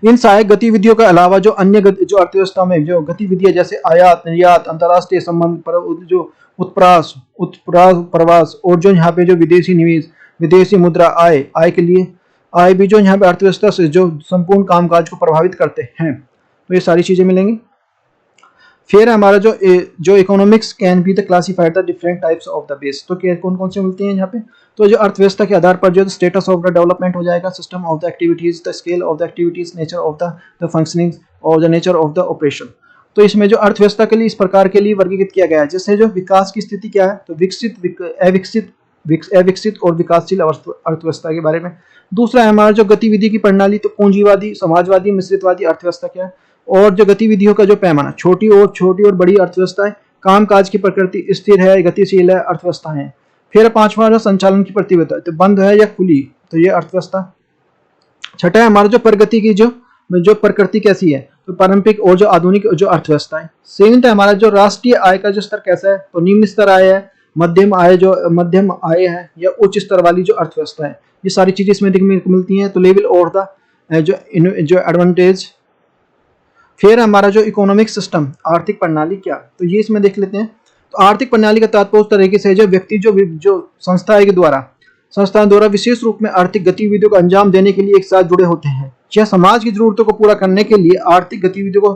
इन सहायक गतिविधियों के अलावा जो अन्य जो अर्थव्यवस्था में जो गतिविधियां जैसे आयात निर्यात, अंतर्राष्ट्रीय संबंध पर जो उत्प्रास प्रवास और जो यहाँ पे जो विदेशी निवेश, विदेशी मुद्रा आय के लिए आय भी जो यहाँ पे अर्थव्यवस्था से जो संपूर्ण कामकाज को प्रभावित करते हैं। तो ये सारी चीजें मिलेंगी। फिर हमारा जो economics can be the classified the different types of the base. तो कौन कौन से मिलते हैं यहाँ पे? तो जो अर्थव्यवस्था के आधार पर जो स्टेटस ऑफ द डेवलपमेंट हो जाएगा, system of the activities, the scale of the activities, nature of the functioning और the nature of the operation. तो इसमें जो अर्थव्यवस्था के लिए इस प्रकार के लिए वर्गीकृत किया गया है। जैसे जो विकास की स्थिति क्या है, तो अविकसित और विकासशील अर्थव्यवस्था के बारे में। दूसरा है हमारा जो गतिविधि की प्रणाली, तो पूंजीवादी, समाजवादी, मिश्रितवादी अर्थव्यवस्था क्या है। और जो गतिविधियों का जो पैमाना, छोटी और बड़ी अर्थव्यवस्थाएं, कामकाज की प्रकृति स्थिर है, गतिशील है अर्थव्यवस्था है। फिर पांचवा जो संचालन की प्रतिबद्धता, तो बंद है या खुली, तो ये अर्थव्यवस्था। छठा है हमारा जो प्रगति की जो प्रकृति कैसी है, तो पारंपरिक और जो आधुनिक जो अर्थव्यवस्था है। सेवेंथ है हमारा जो राष्ट्रीय आय का जो स्तर कैसा है, तो निम्न स्तर आय है, मध्यम आय है या उच्च स्तर वाली जो अर्थव्यवस्था है। ये सारी चीजें इसमें मिलती हैं। तो लेवल और द जो एडवांटेज। फिर हमारा जो इकोनॉमिक सिस्टम, आर्थिक प्रणाली क्या, तो ये इसमें देख लेते हैं। तो आर्थिक प्रणाली का तात्पर्य उस तरीके से जो व्यक्ति जो संस्था द्वारा विशेष रूप में आर्थिक गतिविधियों को अंजाम देने के लिए एक साथ जुड़े होते हैं। यह समाज की जरूरतों को पूरा करने के लिए आर्थिक गतिविधियों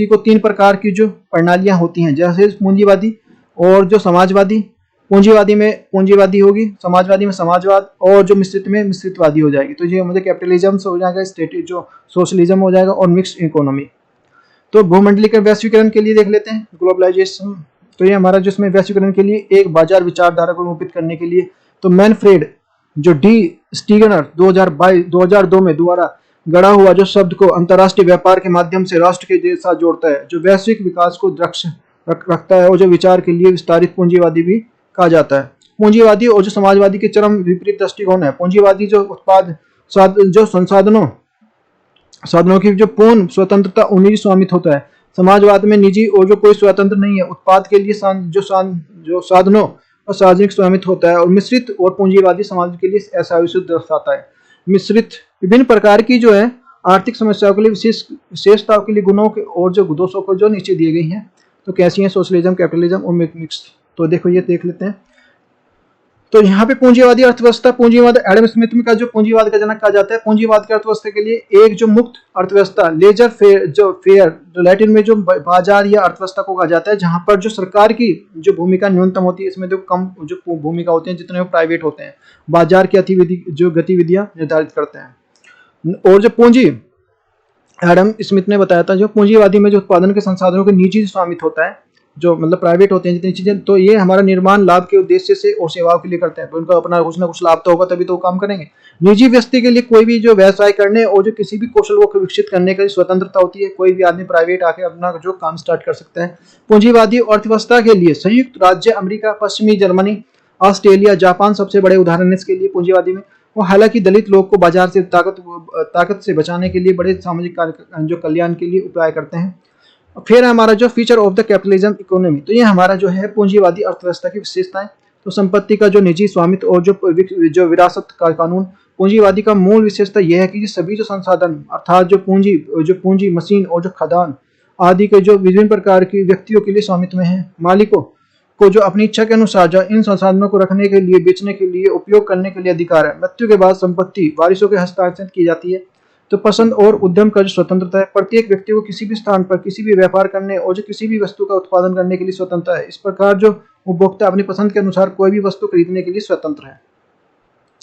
को तीन प्रकार की जो प्रणालियां होती हैं, जैसे पूंजीवादी और जो समाजवादी। पूंजीवादी में पूंजीवादी होगी, समाजवादी में समाजवाद, और जो मिश्रित में मिश्रितवादी हो जाएगी। तो ये मुझे कैपिटलिज्म हो जाएगा, स्टेट जो सोशलिज्म हो जाएगा, और मिक्स्ड इकोनॉमी। तो भूमंडलीकरण वैश्वीकरण के लिए देख लेते हैं, ग्लोबलाइजेशन। तो ये हमारा जिसमें वैश्वीकरण के लिए एक बाजार विचारधारा को निरूपित करने के लिए, तो मैनफ्रेड जो डी स्टीगनर 2002 में द्वारा गढ़ा हुआ जो शब्द को अंतर्राष्ट्रीय व्यापार के माध्यम से राष्ट्र के साथ जोड़ता है, जो वैश्विक विकास को लक्ष्य रखता है, और जो विचार के लिए विस्तारित पूंजीवादी भी कहा जाता है। पूंजीवादी और जो समाजवादी के चरम विपरीत दृष्टिकोण है। पूंजीवादी जो जो साधनों की जो पूर्ण स्वतंत्रता और निजी स्वामित्व होता है। समाजवाद में निजी और जो कोई स्वतंत्र नहीं है, उत्पाद के लिए जो साधनों और सार्वजनिक स्वामित्व होता है। और मिश्रित और पूंजीवादी समाज के लिए ऐसा विशुद्ध दर्शाता है। मिश्रित विभिन्न प्रकार की जो है आर्थिक समस्याओं के लिए विशेषताओं के लिए गुणों के और जो दोषों को जो नीचे दिए गई हैं, तो कैसी हैं, सोशलिज्म, कैपिटलिज्म और मिक्स। तो देखो ये देख लेते हैं। तो यहाँ पे पूंजीवादी अर्थव्यवस्था, पूंजीवाद एडम स्मिथ का जो पूंजीवाद का जनक कहा जाता है। पूंजीवाद की अर्थव्यवस्था के लिए एक जो मुक्त अर्थव्यवस्था, लेजर फेयर जो लैटिन में जो बाजार या अर्थव्यवस्था को कहा जाता है, जहां पर जो सरकार की जो भूमिका न्यूनतम होती है, इसमें जो कम जो भूमिका होती है, जितने वो प्राइवेट होते हैं, बाजार की जो गतिविधियां निर्धारित करते हैं। और जो पूंजी एडम स्मिथ ने बताया था, जो पूंजीवादी में जो उत्पादन के संसाधनों के निजी स्वामित्व होता है, जो मतलब प्राइवेट होते हैं जितनी चीजें, तो ये हमारा निर्माण लाभ के उद्देश्य से और सेवाओं के लिए करते हैं। तो उनका अपना कुछ ना कुछ लाभ तो होगा, तभी तो वो काम करेंगे। निजी व्यक्ति के लिए कोई भी जो व्यवसाय करने और जो किसी भी कौशल को विकसित करने की स्वतंत्रता होती है। कोई भी आदमी प्राइवेट आके अपना जो काम स्टार्ट कर सकता है। पूंजीवादी अर्थव्यवस्था के लिए संयुक्त राज्य अमेरिका, पश्चिमी जर्मनी, ऑस्ट्रेलिया, जापान सबसे बड़े उदाहरण इसके लिए पूंजीवादी में। वो हालांकि दलित लोग को बाजार से ताकत से बचाने के लिए बड़े सामाजिक जो कल्याण के लिए उपाय करते हैं। फिर हमारा जो feature of the capitalism economy, तो ये हमारा जो है पूंजीवादी अर्थव्यवस्था की विशेषताएं। तो संपत्ति का जो निजी स्वामित्व और जो विरासत का कानून। पूंजीवादी का मूल विशेषता यह है कि सभी जो संसाधन अर्थात जो पूंजी मशीन और जो खदान आदि के जो विभिन्न प्रकार की व्यक्तियों के लिए स्वामित्व में है। मालिकों को जो अपनी इच्छा के अनुसार इन संसाधनों को रखने के लिए, बेचने के लिए, उपयोग करने के लिए अधिकार है। मृत्यु के बाद संपत्ति वारिसों के हस्तांतरित की जाती है। तो पसंद और उद्यम का जो स्वतंत्रता है। प्रत्येक व्यक्ति को किसी भी स्थान पर किसी भी व्यापार करने और जो किसी भी वस्तु का उत्पादन करने के लिए स्वतंत्रता है। इस प्रकार जो उपभोक्ता अपनी पसंद के अनुसार कोई भी वस्तु खरीदने के लिए स्वतंत्र है।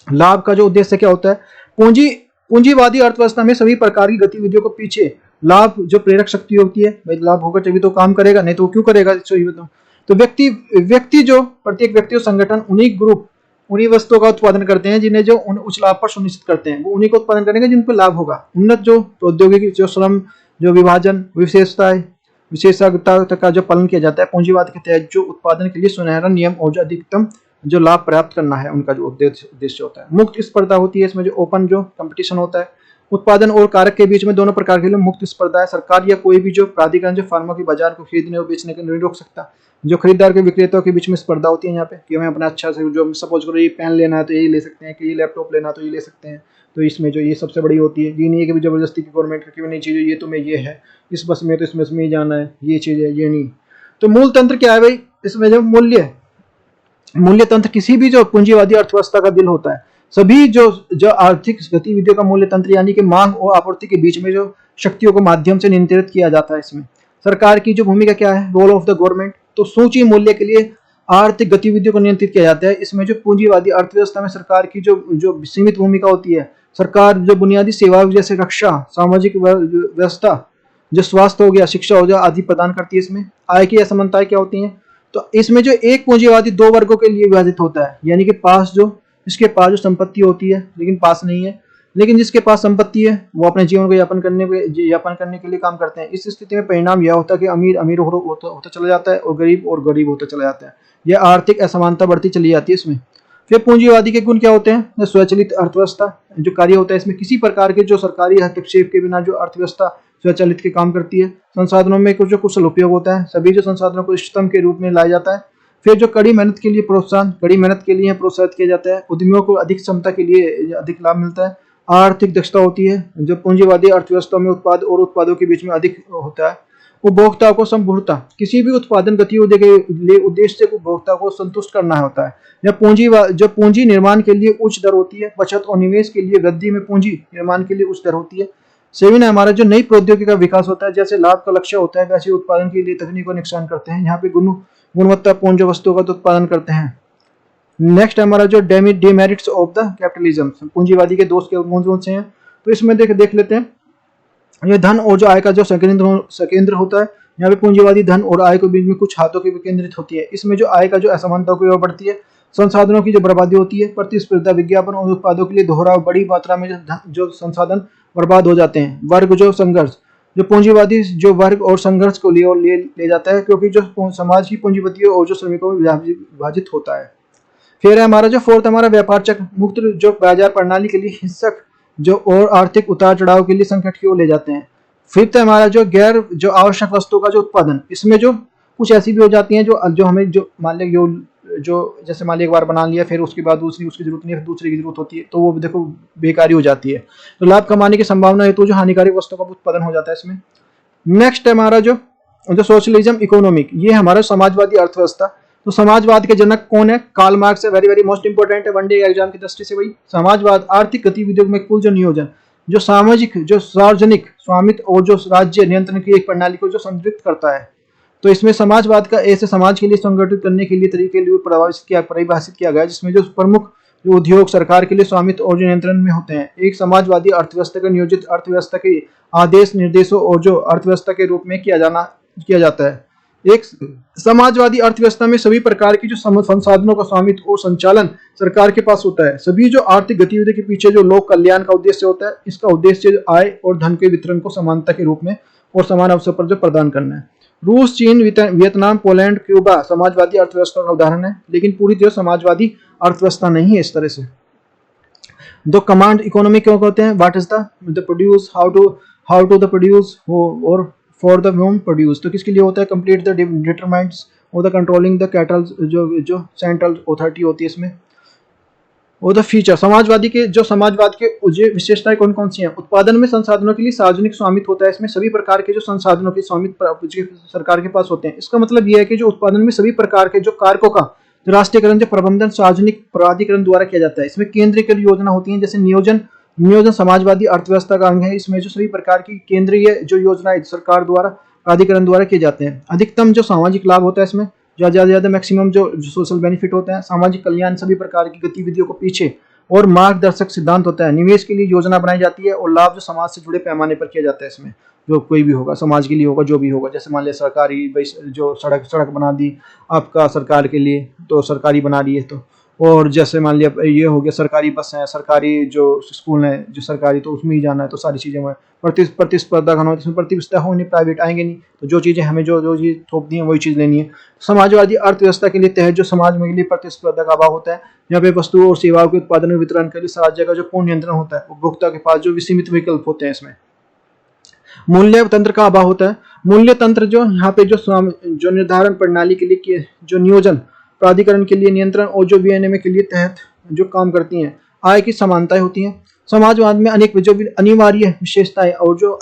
लाभ का जो उद्देश्य क्या होता है, पूंजी पूंजीवादी अर्थव्यवस्था में सभी प्रकार की गतिविधियों को पीछे लाभ जो प्रेरक शक्ति होती है, भाई लाभ होगा तभी तो काम करेगा, नहीं तो वो क्यों करेगा, सही बताओ। तो व्यक्ति व्यक्ति जो प्रत्येक व्यक्ति और संगठन उन्हीं ग्रुप उन्हीं वस्तुओं का उत्पादन करते हैं जिन्हें जो उच्च लाभ पर सुनिश्चित करते हैं, वो उन्हीं को उत्पादन करेंगे जिन पर लाभ होगा। उन्नत जो प्रौद्योगिकी, जो श्रम, जो विभाजन, विशेषज्ञता का जो पालन किया जाता है पूंजीवाद के तहत, जो उत्पादन के लिए सुनहरा नियम और जो अधिकतम जो लाभ प्राप्त करना है, उनका जो उद्देश्य होता है। मुक्त स्पर्धा होती है इसमें, जो ओपन जो कंपटीशन होता है। उत्पादन और कारक के बीच में दोनों प्रकार के लिए मुक्त स्पर्धा है। सरकार या कोई भी जो प्राधिकरण जो फार्मा की बाजार को खरीदने और बेचने के नहीं रोक सकता। जो खरीदार के विक्रेताओं के बीच में स्पर्धा होती है यहाँ पे, कि हमें अपना अच्छा से जो सपोज करो ये पेन लेना है तो यही ले सकते हैं, कि ये लैपटॉप लेना है तो ये ले सकते हैं। तो इसमें जो ये सबसे बड़ी होती है, ये नहीं है कि जबरदस्ती की गवर्नमेंट की नहीं चीज़, ये तुम्हें ये है इस बस में तो इस बस में ही जाना है, ये चीज़ है, ये नहीं। तो मूल तंत्र क्या है भाई, इसमें जो मूल्य तंत्र किसी भी जो पूंजीवादी अर्थव्यवस्था का दिल होता है। सभी जो आर्थिक गतिविधियों का मूल्य तंत्र यानी कि मांग और आपूर्ति के बीच में जो शक्तियों को माध्यम से नियंत्रित किया जाता है। इसमें सरकार की जो भूमिका क्या है, रोल ऑफ द गवर्नमेंट, तो सूची मूल्य के लिए आर्थिक गतिविधियों को नियंत्रित किया जाता है। इसमें जो पूंजीवादी अर्थव्यवस्था में सरकार की जो सीमित भूमिका होती है, सरकार जो बुनियादी सेवाओं जैसे रक्षा, सामाजिक व्यवस्था, जो स्वास्थ्य हो गया, शिक्षा हो गया आदि प्रदान करती है। इसमें आय की असमानताएं क्या होती हैं, तो इसमें जो एक पूंजीवादी दो वर्गों के लिए विभाजित होता है, यानी कि जिसके पास जो संपत्ति होती है लेकिन पास नहीं है, लेकिन जिसके पास संपत्ति है वो अपने जीवन को यापन करने के लिए काम करते हैं। इस स्थिति में परिणाम यह होता है कि अमीर अमीर होता चला जाता है और गरीब होता चला जाता है। यह आर्थिक असमानता बढ़ती चली जाती है इसमें। फिर पूंजीवादी के गुण क्या होते हैं, स्वचालित अर्थव्यवस्था जो कार्य होता है, इसमें किसी प्रकार के जो सरकारी हस्तक्षेप के बिना जो अर्थव्यवस्था स्वचालित के काम करती है। संसाधनों में जो कुशल उपयोग होता है, सभी जो संसाधनों को इष्टतम के रूप में लाया जाता है। फिर जो कड़ी मेहनत के लिए प्रोत्साहित किया जाता है। उद्यमियों को अधिक क्षमता के लिए अधिक लाभ मिलता है। आर्थिक दक्षता होती है जो पूंजीवादी अर्थव्यवस्था में उत्पाद और उत्पादों के बीच में अधिक होता है। उपभोक्ता को संपूर्णता, किसी भी उत्पादन गतिविधि के लिए उद्देश्य से उपभोक्ता को संतुष्ट करना होता है। जो पूंजी निर्माण के लिए उच्च दर होती है, बचत और निवेश के लिए वृद्धि में पूंजी निर्माण के लिए उच्च दर होती है। सेवन है हमारा जो नई प्रौद्योगिकी का विकास होता है, जैसे लाभ का लक्ष्य होता है वैसे उत्पादन के लिए तकनीक को नुकसान करते हैं। यहाँ पे गुणवत्तापूर्ण जो वस्तुओं का उत्पादन करते हैं। नेक्स्ट हमारा जो डिमेरिट्स ऑफ द कैपिटलिज्म, पूंजीवादी के दोष के कौन से हैं, तो इसमें देख लेते हैं। ये धन और जो आय का जो सकेंद्र होता है, यहाँ पे पूंजीवादी धन और आय के बीच में कुछ हाथों की केंद्रित होती है। इसमें जो आय का जो असमानता की ओर बढ़ती है, संसाधनों की जो बर्बादी होती है, प्रतिस्पर्धा, विज्ञापन और उत्पादों के लिए दोहराव, बड़ी मात्रा में जो संसाधन बर्बाद हो जाते हैं। वर्ग जो संघर्ष, जो पूंजीवादी जो वर्ग और संघर्ष को ले जाता है, क्योंकि जो समाज की पूंजीपतियों और जो श्रमिकों में विभाजित होता है। फिर है हमारा जो फोर्थ हमारा व्यापार चक्र, मुक्त जो बाजार प्रणाली के लिए हिंसक जो और आर्थिक उतार चढ़ाव के लिए संकट की ओर ले जाते हैं। फिफ्थ है हमारा जो गैर जो आवश्यक वस्तुओं का जो उत्पादन, इसमें जो कुछ ऐसी भी हो जाती हैं जो हमें जो मान लिया जो जैसे मान लिया एक बार बना लिया, फिर उसके बाद दूसरी उसकी जरूरत नहीं है, फिर दूसरी की जरूरत होती है, तो वो देखो बेकारी हो जाती है। तो लाभ कमाने की संभावना है तो जो हानिकारक वस्तुओं का उत्पादन हो जाता है इसमें। नेक्स्ट है हमारा जो सोशलिज्म इकोनॉमिक, ये हमारा समाजवादी अर्थव्यवस्था। तो समाजवाद के जनक कौन है, कार्ल मार्क्स है, वेरी मोस्ट इंपोर्टेंट है वनडे एग्जाम की दृष्टि से। वही समाजवाद आर्थिक गतिविधियों में कुल जो नियोजन, जो सार्वजनिक स्वामित्व और जो राज्य नियंत्रण की एक प्रणाली को जो संतुलित करता है। तो इसमें समाजवाद का ऐसे समाज के लिए संगठित करने के लिए तरीके लिए परिभाषित किया गया, जिसमें जो प्रमुख जो उद्योग सरकार के लिए स्वामित्व और जो नियंत्रण में होते हैं। एक समाजवादी अर्थव्यवस्था का नियोजित अर्थव्यवस्था के आदेश निर्देशों और जो अर्थव्यवस्था के रूप में किया जाता है। एक समाजवादी अर्थव्यवस्था में सभी प्रकार की जो संसाधनों का स्वामित्व और संचालन सरकार के पास होता है। सभी जो आर्थिक गतिविधि के पीछे जो लोक कल्याण का उद्देश्य होता है, इसका उद्देश्य आय और धन के वितरण को समानता के रूप में और समान अवसर पर जो प्रदान करना है। रूस, चीन, वियतनाम, पोलैंड, क्यूबा समाजवादी अर्थव्यवस्था का उदाहरण है, लेकिन पूरी तरह समाजवादी अर्थव्यवस्था नहीं है इस तरह से। दो कमांड इकोनॉमी क्यों कहते हैं, what is the produce, how to the produce और फॉर द होम प्रोड्यूस, तो किसके लिए होता है, कंप्लीट द डिटरमाइंड्स और द कंट्रोलिंग द कैटल जो सेंट्रल अथॉरिटी होती है इसमें। और द फीचर, समाजवाद के विशेषताएं कौन कौन सी हैं। उत्पादन में संसाधनों के लिए सार्वजनिक स्वामित्व होता है। इसमें सभी प्रकार के जो संसाधनों के स्वामित्व सरकार के पास होते हैं। इसका मतलब यह है कि जो उत्पादन में सभी प्रकार के जो कारकों का राष्ट्रीयकरण जो प्रबंधन सार्वजनिक प्राधिकरण द्वारा किया जाता है। इसमें केंद्रीय योजना होती है, जैसे नियोजन समाजवादी अर्थव्यवस्था का अंग है। इसमें जो सभी प्रकार की केंद्रीय जो योजनाएं सरकार द्वारा प्राधिकरण द्वारा किए जाते हैं। अधिकतम जो सामाजिक लाभ होता है, इसमें ज्यादा मैक्सिमम जो सोशल बेनिफिट होता है। सामाजिक कल्याण, सभी प्रकार की गतिविधियों को पीछे और मार्गदर्शक सिद्धांत होता है। निवेश के लिए योजना बनाई जाती है और लाभ जो समाज से जुड़े पैमाने पर किया जाता है। इसमें जो कोई भी होगा समाज के लिए होगा, जो भी होगा, जैसे मान लिया सरकारी जो सड़क बना दी आपका सरकार के लिए, तो सरकारी बना रही है तो, और जैसे मान लिया ये हो गया सरकारी बस है, सरकारी जो स्कूल है जो सरकारी, तो उसमें ही जाना है, तो सारी चीज़ें में प्रतिस्पर्धा करना है, इसमें प्रतिस्पर्धा हो नहीं, प्राइवेट आएंगे नहीं, तो जो चीज़ें हमें जो चीज़ थोप दी है वही चीज़ लेनी है। समाजवादी अर्थव्यवस्था के लिए तहत जो समाज में के लिए प्रतिस्पर्धा का अभाव होता है, यहाँ पे वस्तुओं और सेवाओं के उत्पादन और वितरण के लिए राज्य का जो पूर्ण नियंत्रण होता है, उपभोक्ता के पास जो सीमित विकल्प होते हैं। इसमें मूल्य तंत्र का अभाव होता है। मूल्य तंत्र जो यहाँ पे जो निर्धारण प्रणाली के लिए जो नियोजन प्राधिकरण के लिए नियंत्रण और जो विनियमन के लिए तहत जो काम करती हैं। आय की समानताएं होती हैं। समाजवाद में अनेक जो अनिवार्य विशेषताएं और जो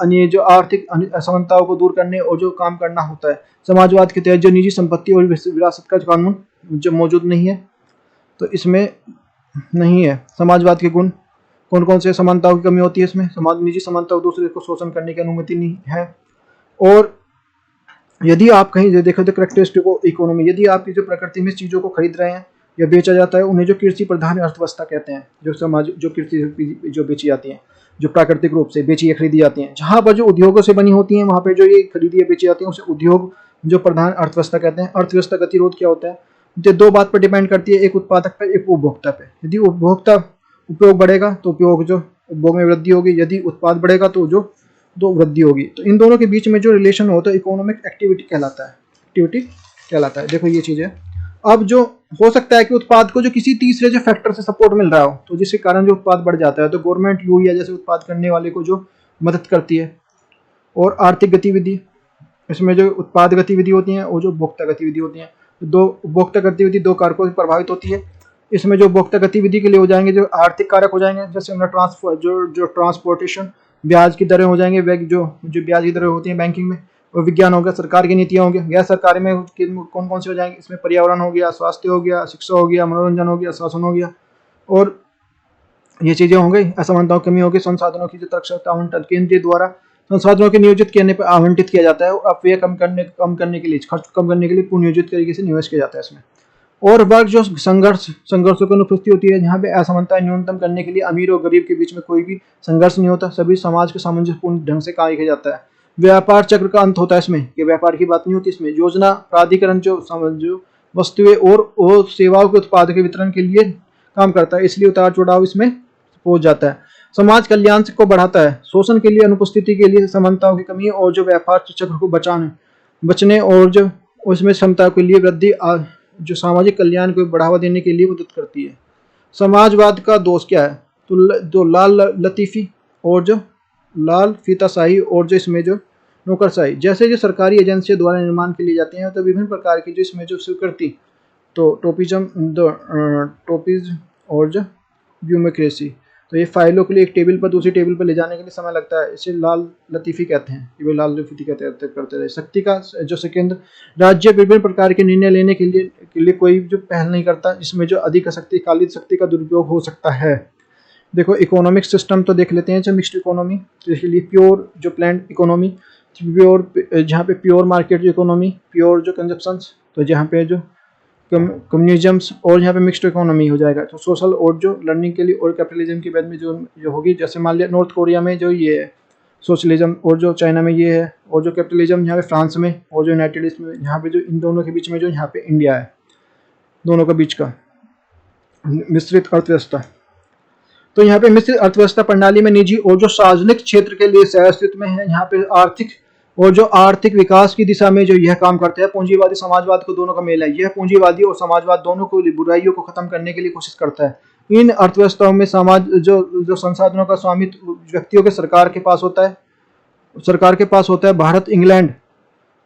आर्थिक असमानताओं को दूर करने और जो काम करना होता है। समाजवाद के तहत जो निजी संपत्ति और विरासत का कानून जो मौजूद नहीं है, तो इसमें नहीं है। समाजवाद के गुण कौन कौन से? समानताओं की कमी होती है इसमें, समाज निजी समानता दूसरे को शोषण करने की अनुमति नहीं है। और यदि आप कहीं देखो तो करेक्टरिस्टिक ऑफ इकोनॉमी, यदि आप जो प्रकृति में चीज़ों को खरीद रहे हैं या बेचा जाता है, उन्हें जो कृषि प्रधान अर्थव्यवस्था कहते हैं। जो समाज जो कृषि जो बेची जाती हैं, जो प्राकृतिक रूप से बेची या खरीदी जाती हैं, जहाँ पर जो उद्योगों से बनी होती हैं, वहाँ पे जो ये खरीदी या बेची जाती हैं, उसे उद्योग जो प्रधान अर्थव्यवस्था कहते हैं। अर्थव्यवस्था गतिरोध क्या होता है? जो दो बात पर डिपेंड करती है, एक उत्पादक पर, एक उपभोक्ता पे। यदि उपभोक्ता उपयोग बढ़ेगा तो उपभोग में वृद्धि होगी, यदि उत्पाद बढ़ेगा तो वृद्धि होगी। तो इन दोनों के बीच में जो रिलेशन होता है इकोनॉमिक एक्टिविटी कहलाता है। देखो ये चीज़ है। अब जो हो सकता है कि उत्पाद को जो किसी तीसरे जो फैक्टर से सपोर्ट मिल रहा हो, तो जिसके कारण जो उत्पाद बढ़ जाता है, तो गवर्नमेंट यूरिया जैसे उत्पाद करने वाले को जो मदद करती है। और आर्थिक गतिविधि, इसमें जो उत्पाद गतिविधि होती हैं और जो उपभोक्ता गतिविधि होती हैं, दो उपभोक्ता गतिविधि दो कारकों से प्रभावित होती है। इसमें जो उपभोक्ता गतिविधि के लिए हो जाएंगे जो आर्थिक कारक हो जाएंगे, जैसे उनका ट्रांसपोर्टेशन, ब्याज की दरें हो जाएंगे, जो ब्याज की दरें होती हैं बैंकिंग में। और विज्ञान हो गया, सरकार की नीतियाँ हो गया। गैर सरकारी में कौन कौन से हो जाएंगे? इसमें पर्यावरण हो गया, स्वास्थ्य हो गया, शिक्षा हो गया, मनोरंजन हो गया, शासन हो गया। और ये चीज़ें हो गई। असमानताओं की कमी होगी। संसाधनों की जो तरक्षता आवंटन केंद्र द्वारा संसाधनों के नियोजित करने पर आवंटित किया जाता है और अपव्यय कम करने के लिए, खर्च कम करने के लिए पुनर्नियोजित तरीके से निवेश किया जाता है इसमें। और वर्ग जो संघर्षों की अनुपस्थिति होती है, जहाँ पे असमानता न्यूनतम करने के लिए अमीर और गरीब के बीच में कोई भी संघर्ष नहीं होता, सभी समाज के सामंजस्यपूर्ण ढंग से कार्य किया जाता है। व्यापार चक्र का अंत होता है इसमें, कि व्यापार की बात नहीं होती इसमें। योजना प्राधिकरण जो वस्तुएं और सेवाओं के उत्पाद के वितरण के लिए काम करता है, इसलिए उतार चढ़ाव इसमें पहुंच जाता है। समाज कल्याण को बढ़ाता है। शोषण के लिए, अनुपस्थिति के लिए, समानताओं की कमी और जो व्यापार चक्र को बचने और जो उसमें क्षमता के लिए वृद्धि, जो सामाजिक कल्याण को बढ़ावा देने के लिए मदद करती है। समाजवाद का दोष क्या है? तो लाल लतीफ़ी और जो लाल फीताशाही और जो इसमें जो नौकरशाही जैसे जो सरकारी एजेंसियों द्वारा निर्माण के लिए जाते हैं, तो विभिन्न प्रकार की जो इसमें जो स्वीकृति, तो टोपीज और जो ब्यूरोक्रेसी, तो ये फाइलों के लिए एक टेबल पर दूसरी टेबल पर ले जाने के लिए समय लगता है। इसे लाल लतीफ़ी कहते हैं, ये लाल लतीफ़ी करते रहे। शक्ति का जो सेकेंद्र, राज्य विभिन्न प्रकार के निर्णय लेने के लिए कोई जो पहल नहीं करता, जिसमें जो अधिक शक्तिशाली शक्ति का दुरुपयोग हो सकता है। देखो इकोनॉमिक सिस्टम तो देख लेते हैं। जो मिक्स्ड इकोनॉमी, तो इसके लिए प्योर जो प्लान्ड इकोनॉमी, प्योर जहाँ पे प्योर मार्केट इकोनॉमी, प्योर जो कंजप्शंस, तो जहाँ पे जो कम्युनिज्म्स, और यहाँ पे मिक्स्ड इकोनॉमी हो जाएगा। तो सोशल और जो लर्निंग के लिए और कैपिटलिज्म के बाद में जो होगी, जैसे मान लिया नॉर्थ कोरिया में जो ये है सोशलिज्म, और जो चाइना में ये है, और जो कैपिटलिज्म यहाँ पे फ्रांस में, और जो यूनाइटेड स्टेट्स में, यहाँ पे जो इन दोनों के बीच में जो यहाँ पे इंडिया है, दोनों के बीच का मिश्रित अर्थव्यवस्था। तो यहाँ पे मिश्रित अर्थव्यवस्था प्रणाली में निजी और जो सार्वजनिक क्षेत्र के लिए सहअस्तित्व में है। यहाँ पे आर्थिक विकास की दिशा में जो यह काम करते हैं। पूंजीवादी समाजवाद को दोनों का मेल है। यह पूंजीवादी और समाजवाद दोनों को बुराइयों को खत्म करने के लिए कोशिश करता है। इन अर्थव्यवस्थाओं में जो संसाधनों का स्वामित्व व्यक्तियों के सरकार के पास होता है। भारत, इंग्लैंड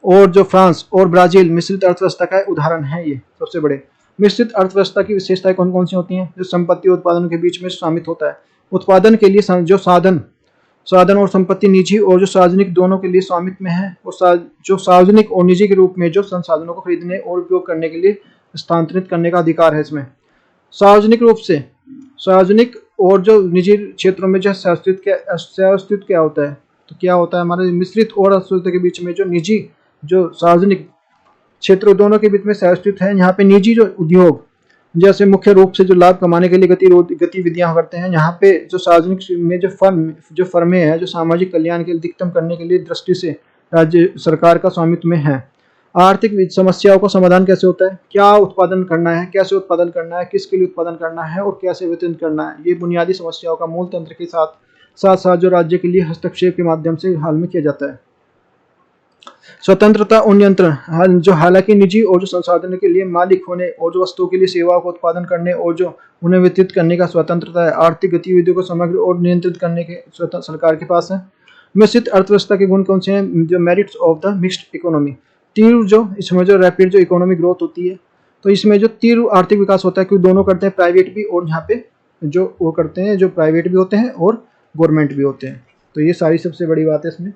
और जो फ्रांस और ब्राजील मिश्रित अर्थव्यवस्था का उदाहरण है। ये सबसे बड़े मिश्रित अर्थव्यवस्था की विशेषताएं कौन कौन सी होती हैं? जो संपत्ति और उत्पादन के बीच में शामिल होता है। उत्पादन के लिए जो साधन और संपत्ति निजी और जो सार्वजनिक दोनों के लिए स्वामित्व में है। जो सार्वजनिक और निजी के रूप में जो संसाधनों को खरीदने और उपयोग करने के लिए स्थानांतरित करने का अधिकार है इसमें। सार्वजनिक रूप से, सार्वजनिक और जो निजी क्षेत्रों में जो सहअस्तित्व क्या होता है? तो क्या होता है हमारे मिश्रित और अर्थव्यवस्था के बीच में जो निजी जो सार्वजनिक क्षेत्र दोनों के बीच में सहअस्तित्व है। यहाँ पे निजी जो उद्योग जैसे मुख्य रूप से जो लाभ कमाने के लिए गतिविधियां करते हैं। यहाँ पे जो सार्वजनिक में जो फर्में हैं जो सामाजिक कल्याण के अधिकतम करने के लिए दृष्टि से राज्य सरकार का स्वामित्व में है। आर्थिक समस्याओं का समाधान कैसे होता है, क्या उत्पादन करना है, कैसे उत्पादन करना है, किसके लिए उत्पादन करना है और कैसे वितरण करना है, ये बुनियादी समस्याओं का मूल तंत्र के साथ साथ जो राज्य के लिए हस्तक्षेप के माध्यम से हाल में किया जाता है। स्वतंत्रता और नियंत्रण, जो हालांकि निजी और जो संसाधनों के लिए मालिक होने और जो वस्तुओं के लिए सेवाओं को उत्पादन करने और जो उन्हें वितरित करने का स्वतंत्रता है। आर्थिक गतिविधियों को समग्र और नियंत्रित करने के सरकार के पास है। मिश्रित अर्थव्यवस्था के गुण कौन से हैं, जो merits of the mixed economy. तीव्र जो इसमें जो रैपिड जो इकोनॉमिक ग्रोथ होती है, तो इसमें जो तीव्र आर्थिक विकास होता है, क्योंकि दोनों करते हैं, प्राइवेट भी और यहाँ पे जो वो करते हैं जो प्राइवेट भी होते हैं और गवर्नमेंट भी होते हैं। तो ये सारी सबसे बड़ी बात है इसमें।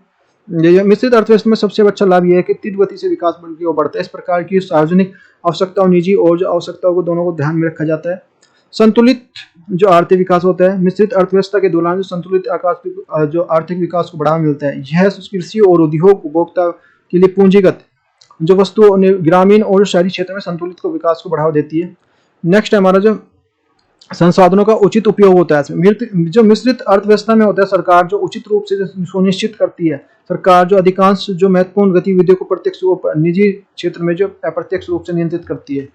ये मिश्रित अर्थव्यवस्था में सबसे अच्छा लाभ यह है कि तीव्र गति से विकास की ओर बढ़ता है। इस प्रकार की सार्वजनिक आवश्यकताओं निजी और जो आवश्यकताओं को दोनों को ध्यान में रखा जाता है। संतुलित जो आर्थिक विकास होता है, मिश्रित अर्थव्यवस्था के दौरान जो संतुलित आकाश जो आर्थिक विकास को बढ़ावा मिलता है। यह कृषि और उद्योग उपभोक्ता के लिए पूंजीगत जो वस्तु ग्रामीण और शहरी क्षेत्र में संतुलित को विकास को बढ़ावा देती है। नेक्स्ट हमारा जो संसाधनों का उचित उपयोग होता है। जो मिश्रित अर्थव्यवस्था में होता है, सरकार जो उचित रूप से सुनिश्चित करती है, सरकार जो अधिकांश जो महत्वपूर्ण गतिविधियों को प्रत्यक्ष रूप निजी क्षेत्र में जो अप्रत्यक्ष रूप से नियंत्रित करती है।